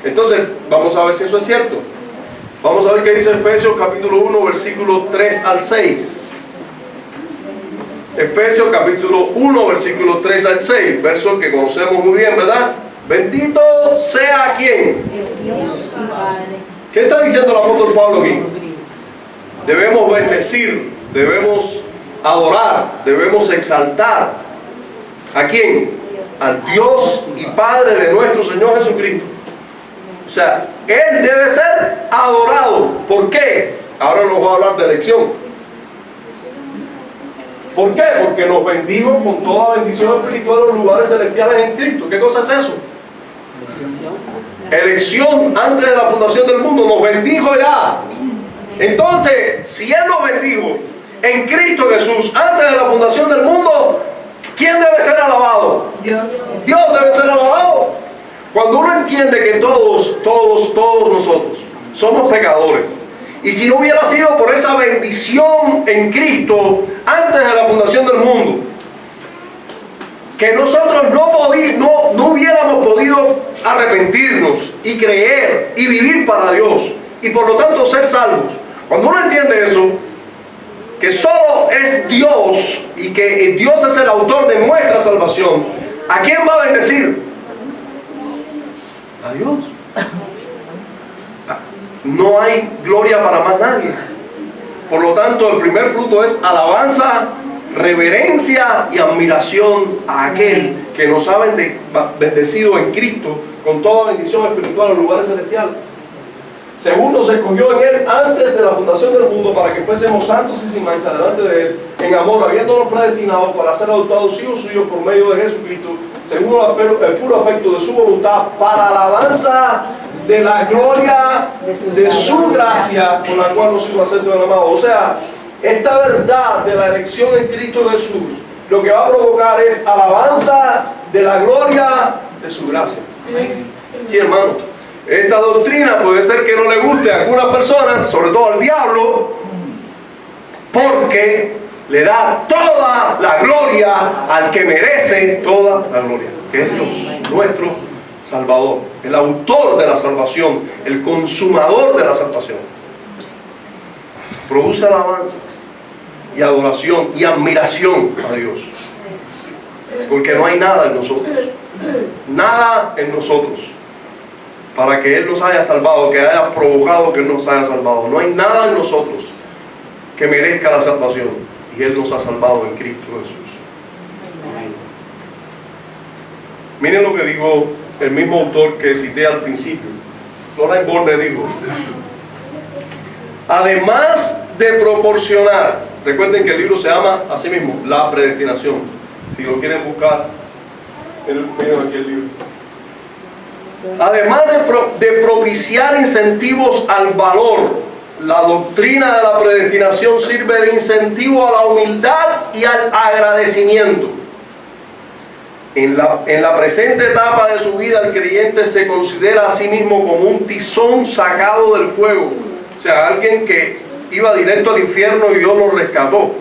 Entonces, vamos a ver si eso es cierto. Vamos a ver qué dice Efesios capítulo 1, versículos 3 al 6. Efesios capítulo 1, versículos 3 al 6, verso que conocemos muy bien, ¿verdad? Bendito sea quien. ¿Qué está diciendo el apóstol Pablo aquí? Debemos bendecir, debemos adorar, debemos exaltar. ¿A quién? Al Dios y Padre de nuestro Señor Jesucristo. O sea, Él debe ser adorado. ¿Por qué? Ahora nos va a hablar de elección. ¿Por qué? Porque nos bendijo con toda bendición espiritual en los lugares celestiales en Cristo. ¿Qué cosa es eso? Elección antes de la fundación del mundo. Nos bendijo ya. Entonces, si Él nos bendijo en Cristo Jesús antes de la fundación del mundo, ¿quién debe ser alabado? Dios. Dios debe ser alabado. Cuando uno entiende que todos nosotros somos pecadores, y si no hubiera sido por esa bendición en Cristo antes de la fundación del mundo, que nosotros no hubiéramos podido arrepentirnos y creer y vivir para Dios y por lo tanto ser salvos. Cuando uno entiende eso, que solo es Dios y que Dios es el autor de nuestra salvación, ¿a quién va a bendecir? A Dios. No hay gloria para más nadie. Por lo tanto, el primer fruto es alabanza, reverencia y admiración a aquel que nos ha bendecido en Cristo con toda bendición espiritual en lugares celestiales. Segundo, se escogió en Él antes de la fundación del mundo para que fuésemos santos y sin mancha delante de Él, en amor, habiéndonos predestinado para ser adoptados hijos suyos por medio de Jesucristo, según el puro afecto de su voluntad, para alabanza de la gloria de su gracia, con la cual nos hizo aceptos en el amado. O sea, esta verdad de la elección en Cristo Jesús, lo que va a provocar es alabanza de la gloria de su gracia. Sí, hermano. Esta doctrina puede ser que no le guste a algunas personas, sobre todo al diablo, porque le da toda la gloria al que merece toda la gloria, que es Dios, nuestro Salvador, el autor de la salvación, el consumador de la salvación. Produce alabanza y adoración y admiración a Dios, porque no hay nada en nosotros, nada en nosotros para que Él nos haya salvado, que haya provocado que Él nos haya salvado. No hay nada en nosotros que merezca la salvación, y Él nos ha salvado en Cristo Jesús. Miren lo que dijo el mismo autor que cité al principio. Loraine Bourne dijo: además de proporcionar, recuerden que el libro se llama así mismo, La Predestinación. Si lo quieren buscar, miren aquí el libro. Además de propiciar incentivos al valor, la doctrina de la predestinación sirve de incentivo a la humildad y al agradecimiento. En la presente etapa de su vida, el creyente se considera a sí mismo como un tizón sacado del fuego. O sea, alguien que iba directo al infierno y Dios lo rescató.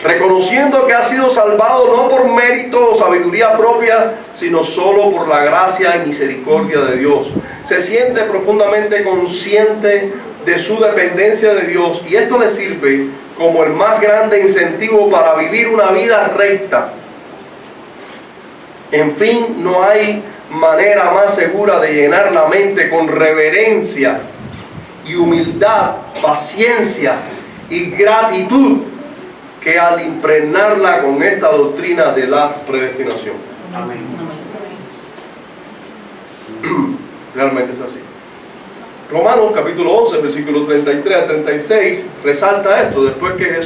Reconociendo que ha sido salvado no por mérito o sabiduría propia, sino solo por la gracia y misericordia de Dios. Se siente profundamente consciente de su dependencia de Dios, y esto le sirve como el más grande incentivo para vivir una vida recta. En fin, no hay manera más segura de llenar la mente con reverencia y humildad, paciencia y gratitud que al impregnarla con esta doctrina de la predestinación. Amén. Realmente es así. Romanos capítulo 11, versículos 33 a 36 resalta esto. Después que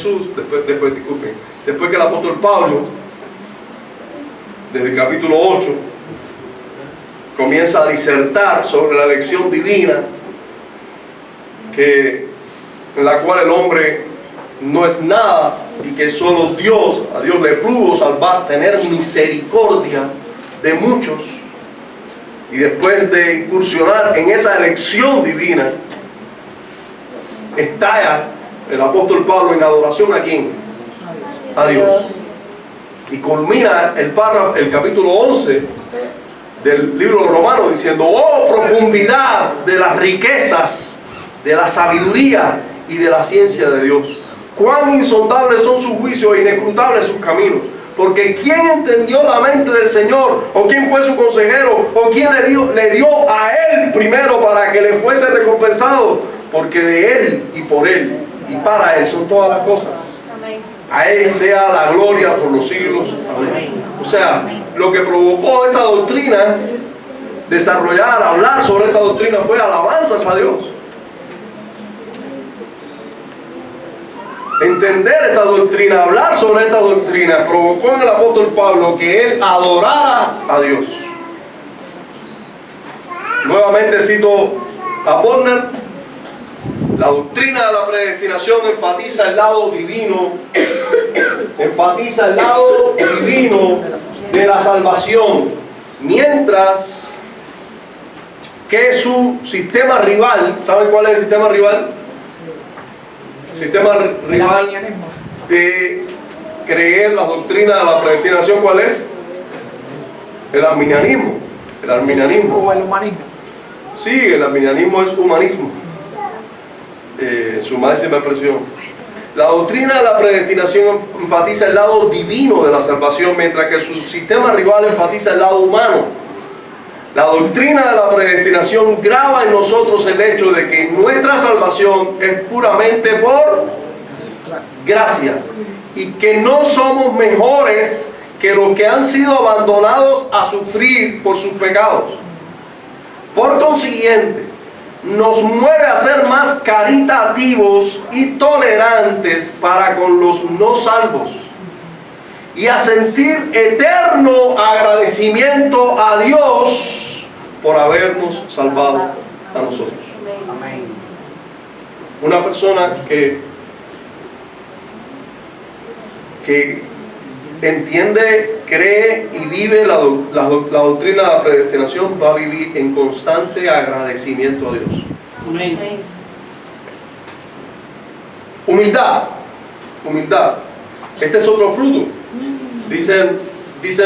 el apóstol Pablo, desde el capítulo 8, comienza a disertar sobre la elección divina, en la cual el hombre no es nada y que solo Dios, a Dios le pudo salvar, tener misericordia de muchos. Y después de incursionar en esa elección divina, estalla el apóstol Pablo en adoración ¿a quién? A Dios. Y culmina el capítulo 11 del libro de Romanos, diciendo: oh, profundidad de las riquezas, de la sabiduría y de la ciencia de Dios. Cuán insondables son sus juicios e inescrutables sus caminos. Porque ¿quién entendió la mente del Señor? ¿O quién fue su consejero? ¿O quién le dio a Él primero para que le fuese recompensado? Porque de Él y por Él y para Él son todas las cosas. A Él sea la gloria por los siglos. Amén. O sea, lo que provocó esta doctrina, desarrollar, hablar sobre esta doctrina, fue alabanzas a Dios. Entender esta doctrina, hablar sobre esta doctrina, provocó en el apóstol Pablo que él adorara a Dios. Nuevamente cito a Bonner: la doctrina de la predestinación enfatiza el lado divino, enfatiza el lado divino de la salvación, mientras que su sistema rival, ¿saben cuál es el sistema rival? Sistema rival de creer la doctrina de la predestinación, ¿cuál es? El arminianismo. El arminianismo. O el humanismo. Sí, el arminianismo es humanismo. Su máxima expresión. La doctrina de la predestinación enfatiza el lado divino de la salvación, mientras que su sistema rival enfatiza el lado humano. La doctrina de la predestinación graba en nosotros el hecho de que nuestra salvación es puramente por gracia y que no somos mejores que los que han sido abandonados a sufrir por sus pecados. Por consiguiente, nos mueve a ser más caritativos y tolerantes para con los no salvos y a sentir eterno agradecimiento a Dios por habernos salvado a nosotros. Amén. Una persona que entiende, cree y vive la doctrina de la predestinación va a vivir en constante agradecimiento a Dios. Amén. Humildad. Humildad. Este es otro fruto. Dicen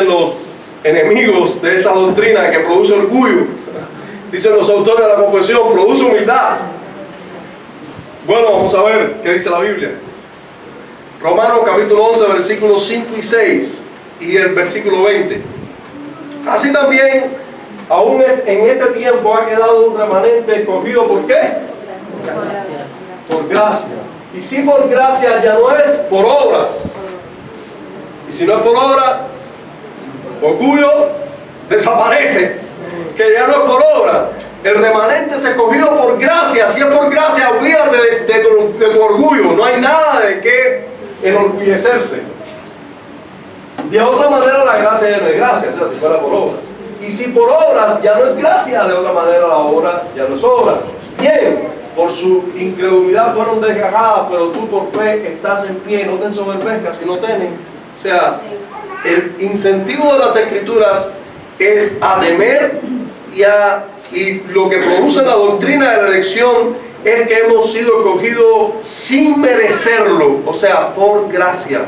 los enemigos de esta doctrina que produce orgullo. Dicen los autores de la confesión: produce humildad. Bueno, vamos a ver qué dice la Biblia. Romanos capítulo 11, versículos 5 y 6 y el versículo 20. Así también, aún en este tiempo ha quedado un remanente escogido. ¿Por qué? Por gracia. Y si por gracia, ya no es por obras. Y si no es por obra, orgullo desaparece, que ya no es por obra. El remanente es escogido por gracia. Si es por gracia, olvídate de tu orgullo. No hay nada de qué enorgullecerse. De otra manera, la gracia ya no es gracia, o sea, si fuera por obras. Y si por obras ya no es gracia, de otra manera la obra ya no es obra. Bien, por su incredulidad fueron desgajadas, pero tú por fe estás en pie. No te ensoberbezcas si no tienen. O sea, el incentivo de las Escrituras es a temer y lo que produce la doctrina de la elección es que hemos sido escogidos sin merecerlo, o sea, por gracia.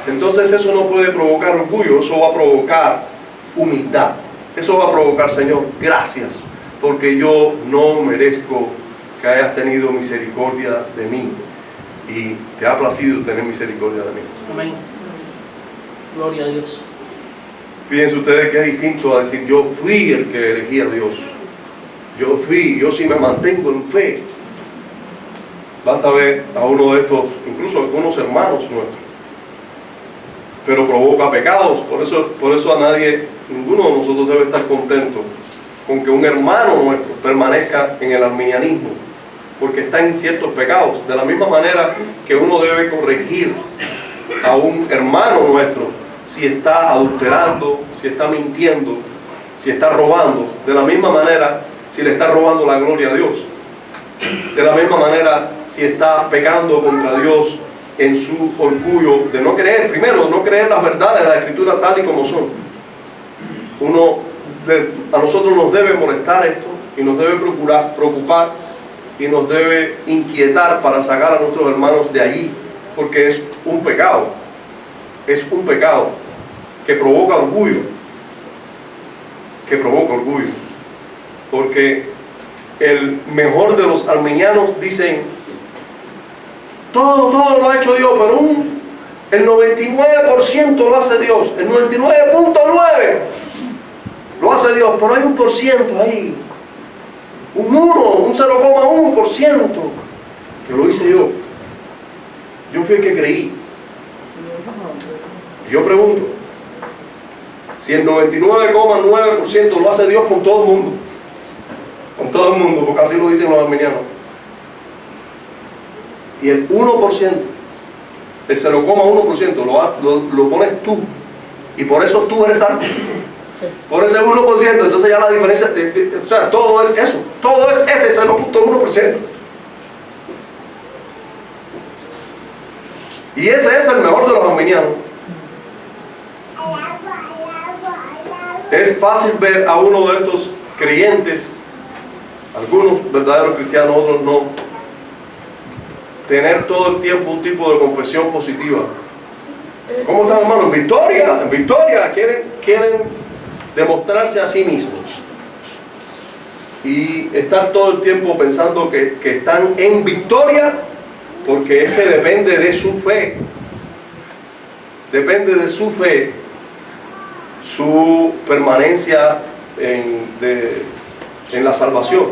Entonces eso no puede provocar orgullo, eso va a provocar humildad. Eso va a provocar: Señor, gracias, porque yo no merezco que hayas tenido misericordia de mí y te ha placido tener misericordia de mí. Amén. Gloria a Dios. Fíjense ustedes que es distinto a decir: yo fui el que elegí a Dios. Yo sí me mantengo en fe. Basta ver a uno de estos, incluso algunos hermanos nuestros, pero provoca pecados. Por eso a nadie, ninguno de nosotros debe estar contento con que un hermano nuestro permanezca en el arminianismo, porque está en ciertos pecados. De la misma manera que uno debe corregir a un hermano nuestro si está adulterando, si está mintiendo, si está robando. De la misma manera, si le está robando la gloria a Dios. De la misma manera, si está pecando contra Dios en su orgullo de no creer, primero, no creer las verdades de la Escritura tal y como son. A nosotros nos debe molestar esto y nos debe preocupar y nos debe inquietar para sacar a nuestros hermanos de allí, porque es un pecado que provoca orgullo. que provoca orgullo. Porque el mejor de los arminianos dicen, todo lo ha hecho Dios, pero el 99% lo hace Dios, el 99.9% lo hace Dios, pero hay un por ciento ahí, un 0,1% que lo hice yo. Yo fui el que creí. Y yo pregunto, si el 99,9% lo hace Dios con todo el mundo, porque así lo dicen los arminianos, y el 1%, el 0,1% lo pones tú, y por eso tú eres salvo, por ese 1%, entonces ya la diferencia, o sea, todo es eso, todo es ese 0,1%. Y ese es el mejor de los arminianos. Es fácil ver a uno de estos creyentes, algunos verdaderos cristianos, otros no, tener todo el tiempo un tipo de confesión positiva. ¿Cómo están, hermanos? En victoria, quieren demostrarse a sí mismos y estar todo el tiempo pensando que están en victoria, porque es que depende de su fe, su permanencia en la salvación,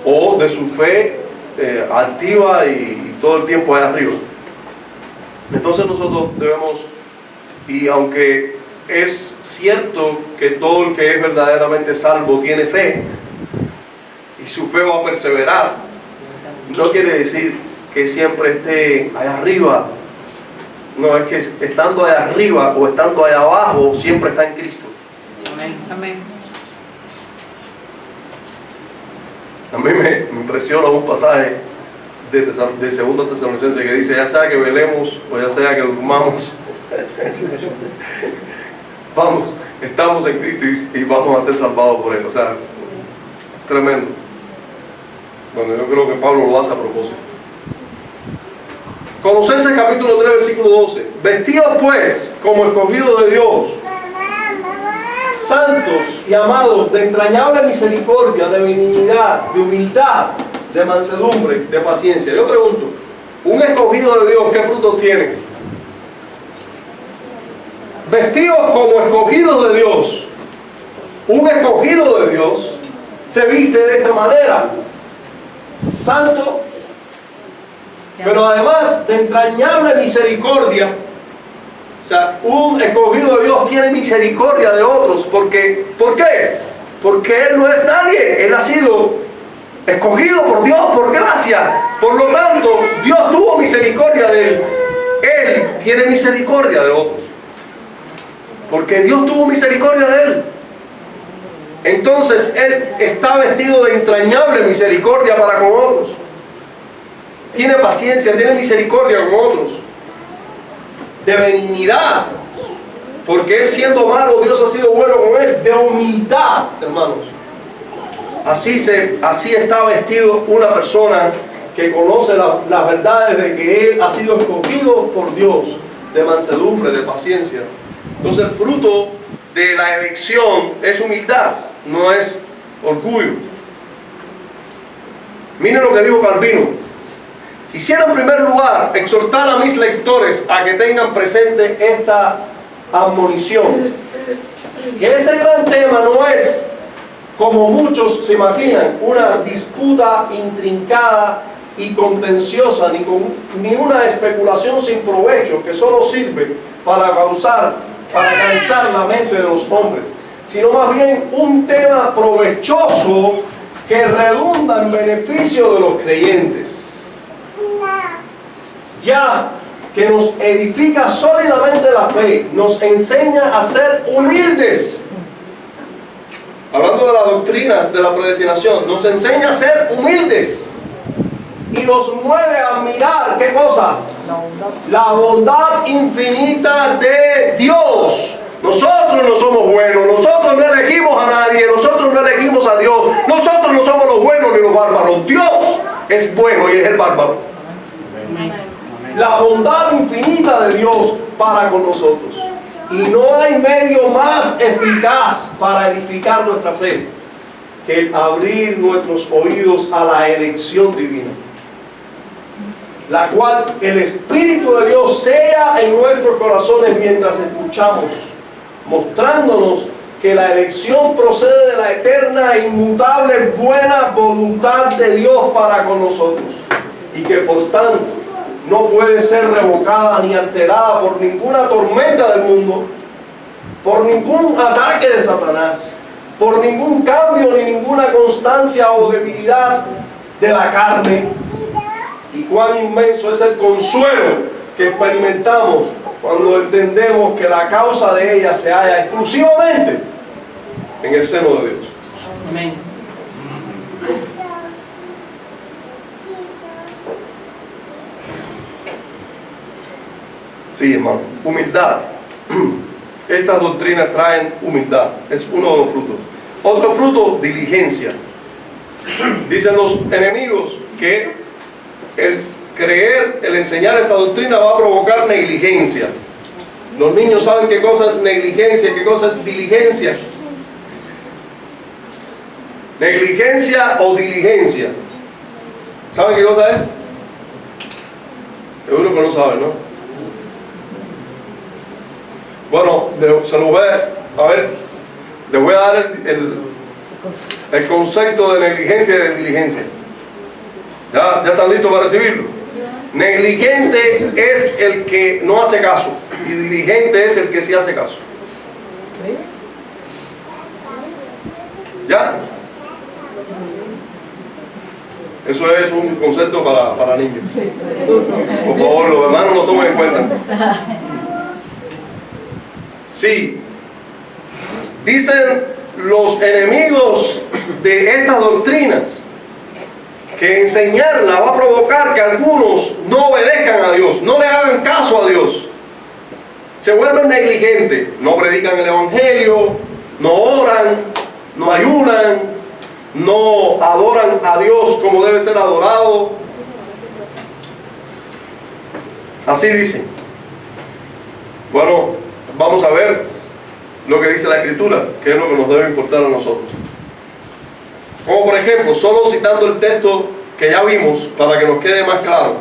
o de su fe activa y todo el tiempo allá arriba. Entonces nosotros debemos, y aunque es cierto que todo el que es verdaderamente salvo tiene fe, y su fe va a perseverar, no quiere decir que siempre esté allá arriba. No, es que estando allá arriba o estando allá abajo, siempre está en Cristo. Amén. Amén. A mí me impresiona un pasaje de 2 Tesalonicenses que dice, ya sea que velemos o ya sea que durmamos, vamos, estamos en Cristo y vamos a ser salvados por Él. O sea, tremendo. Bueno, yo creo que Pablo lo hace a propósito. Colosenses capítulo 3, versículo 12. Vestidos pues como escogidos de Dios, santos y amados, de entrañable misericordia, de benignidad, de humildad, de mansedumbre, de paciencia. Yo pregunto, un escogido de Dios, ¿qué frutos tiene? Vestidos como escogidos de Dios. Un escogido de Dios se viste de esta manera: santo, pero además de entrañable misericordia. O sea, un escogido de Dios tiene misericordia de otros. ¿Por qué? Porque Él no es nadie. Él ha sido escogido por Dios por gracia. Por lo tanto, Dios tuvo misericordia de Él. Él tiene misericordia de otros, porque Dios tuvo misericordia de Él. Entonces Él está vestido de entrañable misericordia para con otros. Tiene paciencia, tiene misericordia con otros. De benignidad, porque Él siendo malo, Dios ha sido bueno con Él. De humildad, hermanos. Así está vestido una persona que conoce las verdades de que Él ha sido escogido por Dios. De mansedumbre, de paciencia. Entonces el fruto de la elección es humildad, no es orgullo. Miren lo que dijo Calvino. Quisiera en primer lugar exhortar a mis lectores a que tengan presente esta admonición. Que este gran tema no es, como muchos se imaginan, una disputa intrincada y contenciosa, ni una especulación sin provecho que solo sirve para cansar la mente de los hombres, sino más bien un tema provechoso que redunda en beneficio de los creyentes, ya que nos edifica sólidamente la fe, nos enseña a ser humildes. Hablando de las doctrinas de la predestinación, nos enseña a ser humildes y nos mueve a mirar, ¿qué cosa? La bondad infinita de Dios. Nosotros no somos buenos, nosotros no elegimos a nadie, nosotros no elegimos a Dios, nosotros no somos los buenos ni los bárbaros. Dios es bueno y es el bárbaro. La bondad infinita de Dios para con nosotros. Y no hay medio más eficaz para edificar nuestra fe que el abrir nuestros oídos a la elección divina, la cual el Espíritu de Dios sella en nuestros corazones mientras escuchamos, mostrándonos que la elección procede de la eterna e inmutable buena voluntad de Dios para con nosotros, y que por tanto no puede ser revocada ni alterada por ninguna tormenta del mundo, por ningún ataque de Satanás, por ningún cambio ni ninguna constancia o debilidad de la carne. Y cuán inmenso es el consuelo que experimentamos cuando entendemos que la causa de ella se halla exclusivamente en el seno de Dios. Amén. Sí, hermano. Humildad. Estas doctrinas traen humildad. Es uno de los frutos. Otro fruto, diligencia. Dicen los enemigos que el creer, el enseñar esta doctrina va a provocar negligencia. Los niños saben qué cosa es negligencia, qué cosa es diligencia. Negligencia o diligencia. ¿Saben qué cosa es? Seguro que no saben, ¿no? Bueno, se lo voy a ver, les voy a dar el concepto de negligencia y de diligencia. ¿Ya están listos para recibirlo? Negligente es el que no hace caso y diligente es el que sí hace caso. ¿Ya? Eso es un concepto para niños. Por favor, los hermanos lo tomen en cuenta. Sí, dicen los enemigos de estas doctrinas que enseñarla va a provocar que algunos no obedezcan a Dios, no le hagan caso a Dios, se vuelven negligentes, no predican el evangelio, no oran, no ayunan, no adoran a Dios como debe ser adorado. Así dicen. Bueno, vamos a ver lo que dice la Escritura, que es lo que nos debe importar a nosotros. Como por ejemplo, solo citando el texto que ya vimos para que nos quede más claro.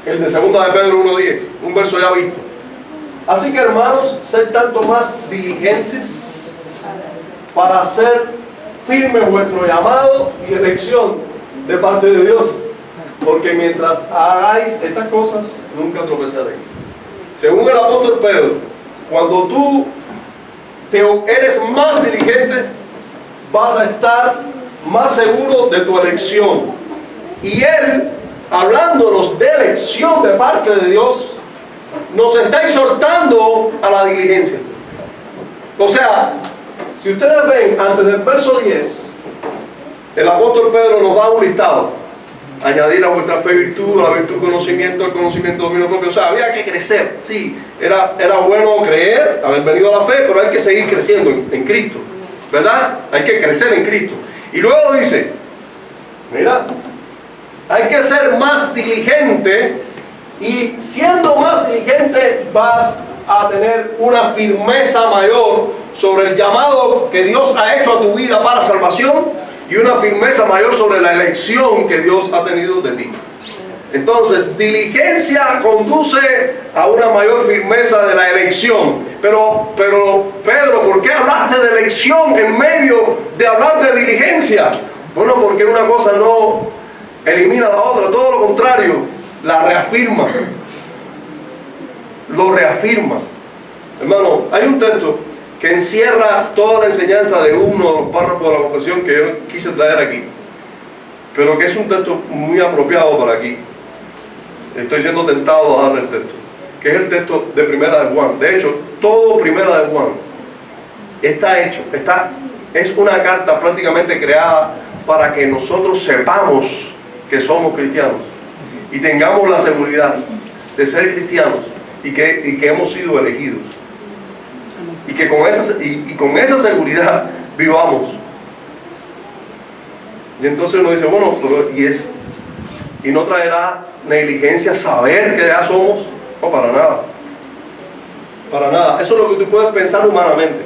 El de 2 de Pedro 1:10, un verso ya visto. Así que hermanos, sed tanto más diligentes para hacer firme vuestro llamado y elección de parte de Dios, porque mientras hagáis estas cosas, nunca tropezaréis. Según el apóstol Pedro, cuando tú eres más diligente, vas a estar más seguro de tu elección. Y él, hablándonos de elección de parte de Dios, nos está exhortando a la diligencia. O sea, si ustedes ven antes del verso 10, el apóstol Pedro nos da un listado. Añadir a vuestra fe virtud, a la virtud conocimiento, al conocimiento dominio propio. O sea, había que crecer. Sí, era bueno creer, haber venido a la fe, pero hay que seguir creciendo en Cristo, ¿verdad? Hay que crecer en Cristo. Y luego dice, mira, hay que ser más diligente, y siendo más diligente vas a tener una firmeza mayor sobre el llamado que Dios ha hecho a tu vida para salvación, y una firmeza mayor sobre la elección que Dios ha tenido de ti. Entonces, diligencia conduce a una mayor firmeza de la elección. Pero Pedro, ¿por qué hablaste de elección en medio de hablar de diligencia? Bueno, porque una cosa no elimina la otra, todo lo contrario, la reafirma. Lo reafirma. Hermano, hay un texto que encierra toda la enseñanza de uno de los párrafos de la confesión que yo quise traer aquí, pero que es un texto muy apropiado para aquí. Estoy siendo tentado a darle el texto, que es el texto de Primera de Juan. De hecho, todo Primera de Juan está hecho, es una carta prácticamente creada para que nosotros sepamos que somos cristianos y tengamos la seguridad de ser cristianos y que hemos sido elegidos. Y que con esa seguridad vivamos. Y entonces uno dice, bueno, pero y no traerá negligencia saber que ya somos. No, para nada. Para nada. Eso es lo que tú puedes pensar humanamente.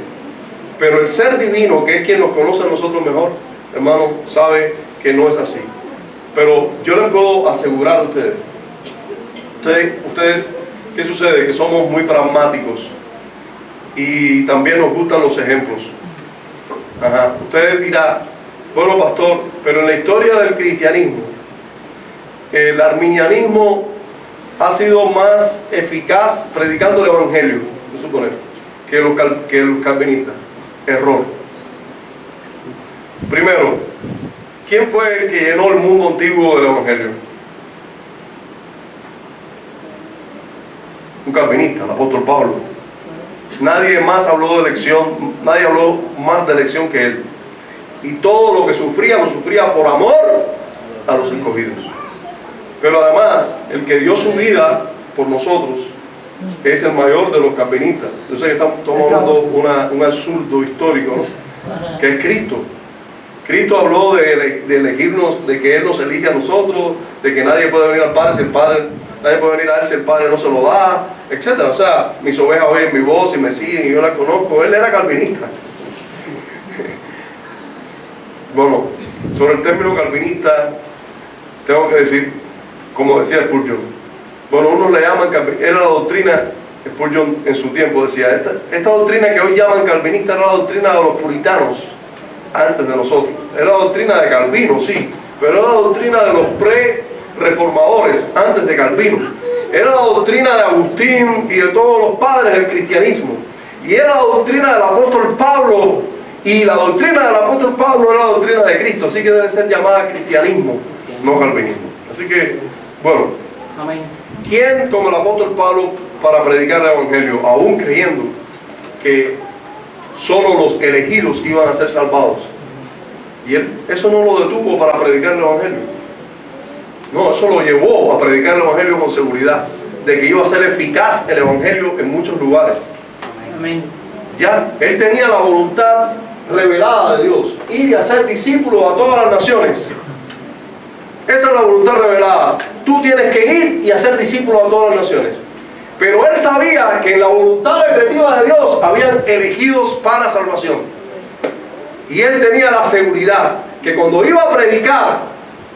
Pero el ser divino, que es quien nos conoce a nosotros mejor, hermano, sabe que no es así. Pero yo les puedo asegurar a ustedes, ¿qué sucede? Que somos muy pragmáticos y también nos gustan los ejemplos. Ajá. Ustedes dirán, bueno, pastor, pero en la historia del cristianismo, el arminianismo ha sido más eficaz predicando el evangelio, yo suponer, que los calvinistas. Error. Primero, ¿quién fue el que llenó el mundo antiguo del evangelio? Un calvinista, el apóstol Pablo. Nadie más habló de elección, nadie habló más de elección que él. Y todo lo que sufría, lo sufría por amor a los escogidos. Pero además, el que dio su vida por nosotros es el mayor de los calvinistas. Yo sé que estamos hablando un absurdo histórico, ¿no? Que es Cristo. Cristo habló de elegirnos, de que Él nos elige a nosotros, de que nadie puede venir al Padre si el Padre, nadie puede venir a Él si el Padre no se lo da, etc. O sea, mis ovejas oyen mi voz y me siguen y yo las conozco. Él era calvinista. Bueno, sobre el término calvinista, tengo que decir, como decía Spurgeon, bueno, unos le llaman calvinista, era la doctrina, Spurgeon en su tiempo decía, esta doctrina que hoy llaman calvinista era la doctrina de los puritanos antes de nosotros. Era la doctrina de Calvino, sí, pero era la doctrina de los pre-reformadores antes de Calvino. Era la doctrina de Agustín y de todos los padres del cristianismo. Y era la doctrina del apóstol Pablo. Y la doctrina del apóstol Pablo era la doctrina de Cristo, así que debe ser llamada cristianismo, no calvinismo. Así que, bueno, Amén. ¿quién como el apóstol Pablo para predicar el evangelio, aún creyendo que solo los elegidos iban a ser salvados? Y él, eso no lo detuvo para predicar el evangelio. No, eso lo llevó a predicar el evangelio con seguridad, de que iba a ser eficaz el evangelio en muchos lugares. Amén. Ya, él tenía la voluntad revelada de Dios, ir y hacer discípulos a todas las naciones. Esa es la voluntad revelada. Tú tienes que ir y hacer discípulos a todas las naciones. Pero él sabía que en la voluntad decretiva de Dios habían elegidos para salvación. Y él tenía la seguridad que cuando iba a predicar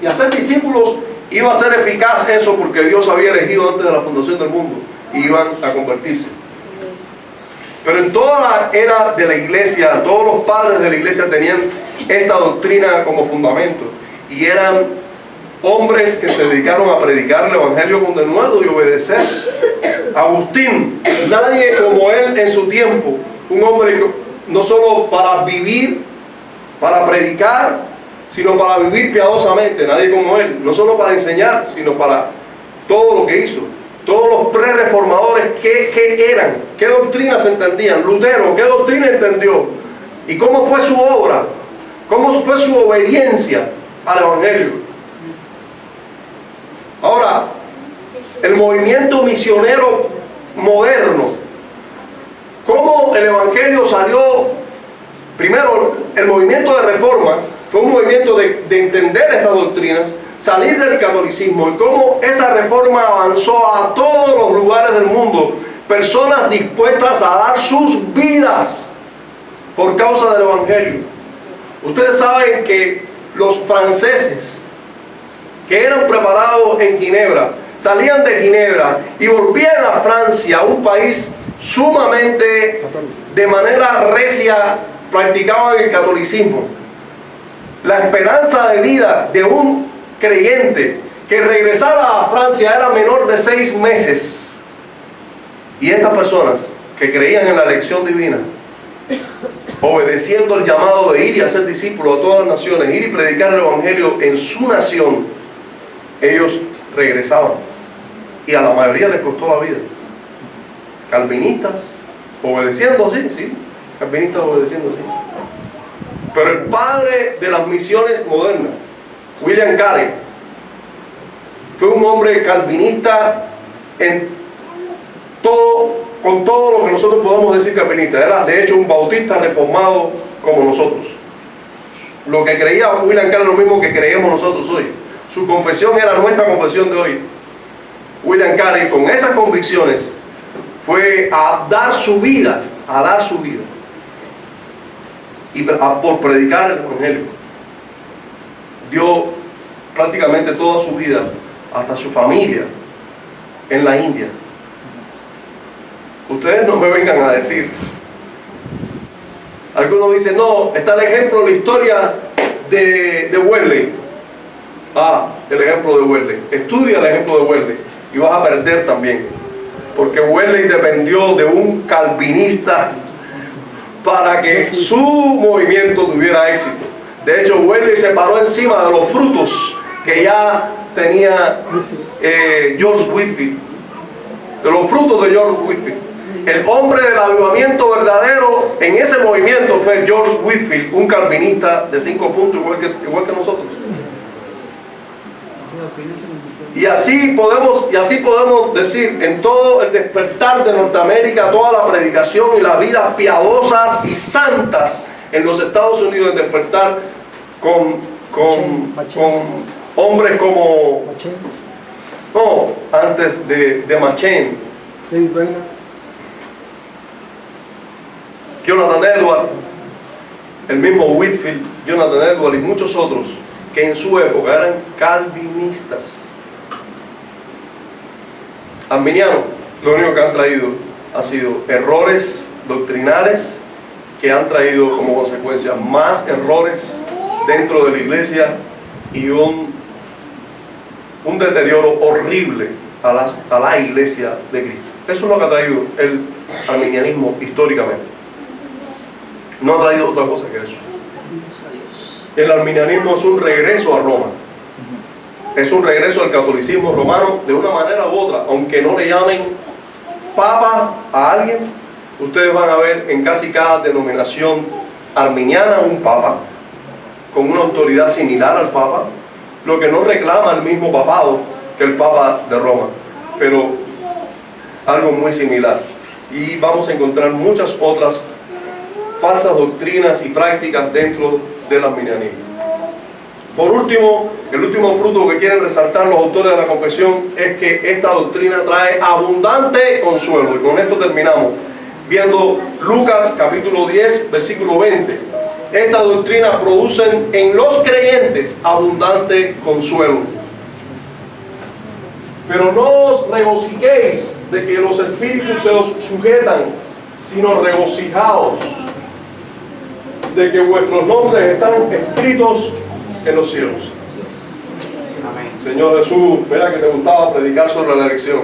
y hacer discípulos, iba a ser eficaz eso, porque Dios había elegido antes de la fundación del mundo y iban a convertirse. Pero en toda la era de la iglesia, todos los padres de la iglesia tenían esta doctrina como fundamento. Y eran hombres que se dedicaron a predicar el evangelio con denuedo y obedecer. Agustín, nadie como él en su tiempo. Un hombre no solo para vivir, para predicar, sino para vivir piadosamente. Nadie como él. No solo para enseñar, sino para todo lo que hizo. Todos los pre-reformadores, ¿qué eran? ¿Qué doctrinas entendían? Lutero, ¿qué doctrina entendió? ¿Y cómo fue su obra? ¿Cómo fue su obediencia al evangelio? Ahora, el movimiento misionero moderno, ¿cómo el evangelio salió? Primero, el movimiento de reforma fue un movimiento de entender estas doctrinas, salir del catolicismo, y cómo esa reforma avanzó a todos los lugares del mundo. Personas dispuestas a dar sus vidas por causa del evangelio. Ustedes saben que los franceses que eran preparados en Ginebra, salían de Ginebra y volvían a Francia, un país sumamente, de manera recia, practicaban el catolicismo. La esperanza de vida de un creyente que regresara a Francia era menor de 6 meses. Y estas personas que creían en la elección divina, obedeciendo el llamado de ir y hacer discípulos a todas las naciones, ir y predicar el evangelio en su nación, ellos regresaban. Y a la mayoría les costó la vida. Calvinistas, obedeciendo así, sí. Calvinistas obedeciendo así. Pero el padre de las misiones modernas, William Carey, fue un hombre calvinista en todo, con todo lo que nosotros podemos decir calvinista. Era de hecho un bautista reformado como nosotros. Lo que creía William Carey es lo mismo que creemos nosotros hoy. Su confesión era nuestra confesión de hoy. William Carey, con esas convicciones, fue a dar su vida, y por predicar el Evangelio. Dio prácticamente toda su vida, hasta su familia, en la India. Ustedes no me vengan a decir. Algunos dicen, no, está el ejemplo de la historia de Wesley. Ah, el ejemplo de Wesley. Estudia el ejemplo de Wesley y vas a perder también. Porque Wesley dependió de un calvinista para que su movimiento tuviera éxito. De hecho, Wesley se paró encima de los frutos que ya tenía George Whitefield. De los frutos de George Whitefield. El hombre del avivamiento verdadero en ese movimiento fue George Whitefield, un calvinista de 5 puntos igual que nosotros. Y así podemos decir, en todo el despertar de Norteamérica, toda la predicación y las vidas piadosas y santas en los Estados Unidos, en despertar con hombres como... No, antes de Machen, David Brainerd, Jonathan Edwards, el mismo Whitefield, Jonathan Edwards y muchos otros que en su época eran calvinistas. Arminianos, lo único que han traído ha sido errores doctrinales que han traído como consecuencia más errores dentro de la iglesia y un deterioro horrible a la iglesia de Cristo. Eso es lo que ha traído el arminianismo históricamente. No ha traído otra cosa que eso. El arminianismo es un regreso a Roma. Es un regreso al catolicismo romano de una manera u otra. Aunque no le llamen papa a alguien, ustedes van a ver en casi cada denominación arminiana un papa con una autoridad similar al papa, lo que no reclama el mismo papado que el papa de Roma, pero algo muy similar. Y vamos a encontrar muchas otras falsas doctrinas y prácticas dentro del arminianismo. Por último, el último fruto que quieren resaltar los autores de la confesión es que esta doctrina trae abundante consuelo. Y con esto terminamos viendo Lucas capítulo 10 versículo 20. Esta doctrina produce en los creyentes abundante consuelo. Pero no os regocijéis de que los espíritus se os sujetan, sino regocijaos de que vuestros nombres están escritos en los cielos. Amén. Señor Jesús, verá que te gustaba predicar sobre la elección.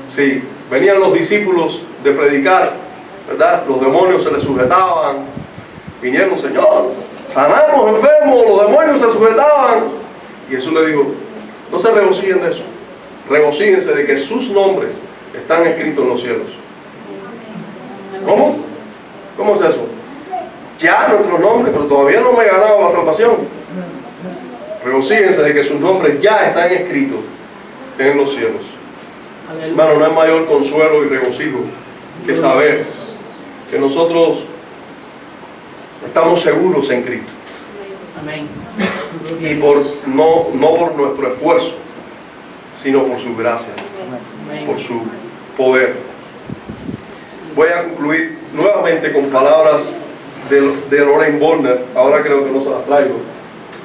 Sí, venían los discípulos de predicar, ¿verdad? Los demonios se les sujetaban. Vinieron, Señor, sanamos enfermos, los demonios se sujetaban. Y Jesús le dijo, no se regocijen de eso. Regocíjense de que sus nombres están escritos en los cielos. ¿Cómo? ¿Cómo es eso? Ya nuestros nombres, pero todavía no me he ganado la salvación. Regocíjense de que sus nombres ya están escritos en los cielos. Hermano, no hay mayor consuelo y regocijo que saber que nosotros estamos seguros en Cristo. Amén. Y no por nuestro esfuerzo, sino por su gracia, por su poder. Voy a concluir nuevamente con palabras de Loren Borner. Ahora creo que no se las traigo,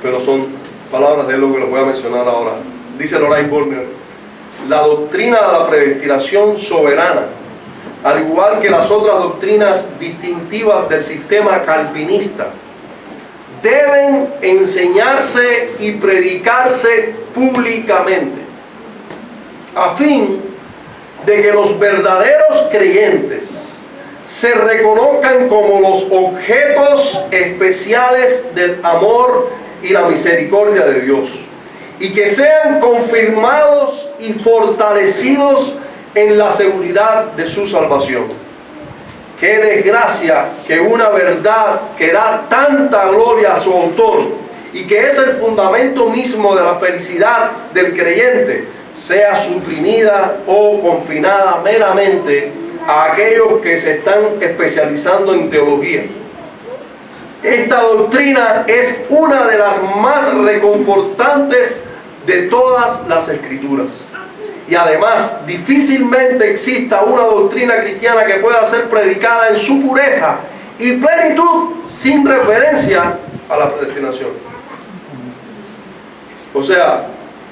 pero son palabras de él lo que les voy a mencionar ahora. Dice Loren Borner: la doctrina de la predestinación soberana, al igual que las otras doctrinas distintivas del sistema calvinista, deben enseñarse y predicarse públicamente, a fin de que los verdaderos creyentes se reconozcan como los objetos especiales del amor y la misericordia de Dios, y que sean confirmados y fortalecidos en la seguridad de su salvación. Qué desgracia que una verdad que da tanta gloria a su autor y que es el fundamento mismo de la felicidad del creyente sea suprimida o confinada meramente a aquellos que se están especializando en teología. Esta doctrina es una de las más reconfortantes de todas las escrituras, Y además, difícilmente exista una doctrina cristiana que pueda ser predicada en su pureza y plenitud sin referencia a la predestinación. O sea,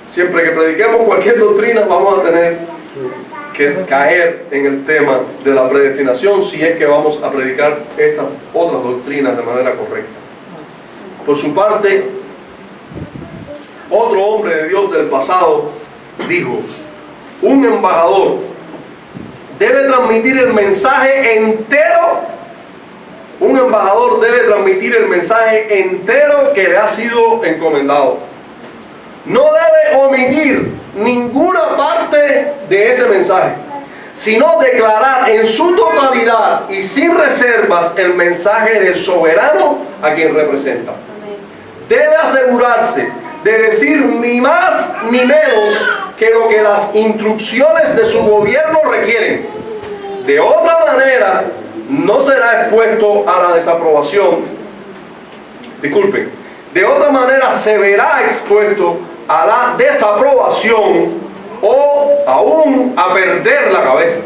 siempre que prediquemos cualquier doctrina vamos a tener que caer en el tema de la predestinación si es que vamos a predicar estas otras doctrinas de manera correcta. Por su parte, otro hombre de Dios del pasado dijo: un embajador debe transmitir el mensaje entero. Un embajador debe transmitir el mensaje entero que le ha sido encomendado. No debe omitir ninguna parte de ese mensaje, sino declarar en su totalidad y sin reservas el mensaje del soberano a quien representa. Debe asegurarse de decir ni más ni menos que lo que las instrucciones de su gobierno requieren. De otra manera, no será expuesto a la desaprobación. Disculpen. De otra manera, se verá expuesto a la desaprobación o aún a perder la cabeza.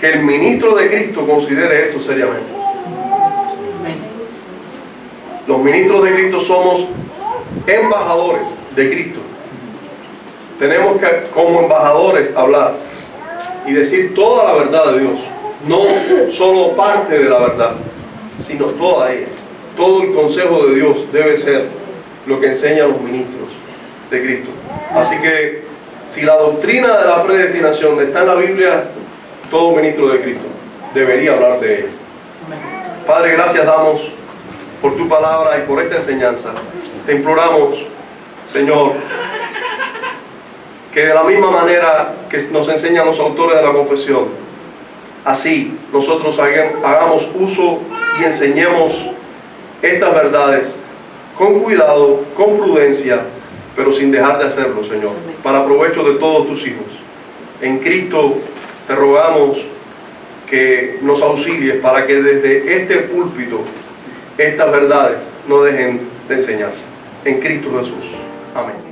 Que el ministro de Cristo considere esto seriamente. Los ministros de Cristo somos embajadores de Cristo. Tenemos que, como embajadores, hablar y decir toda la verdad de Dios, no solo parte de la verdad, sino toda ella. Todo el consejo de Dios debe ser lo que enseñan los ministros de Cristo. Así que, si la doctrina de la predestinación está en la Biblia, todo ministro de Cristo debería hablar de ella. Padre, gracias damos por tu palabra y por esta enseñanza. Te imploramos, Señor, que de la misma manera que nos enseñan los autores de la confesión, así nosotros hagamos uso y enseñemos estas verdades con cuidado, con prudencia, pero sin dejar de hacerlo, Señor, para provecho de todos tus hijos. En Cristo te rogamos que nos auxilies para que desde este púlpito estas verdades no dejen de enseñarse. En Cristo Jesús. Amén.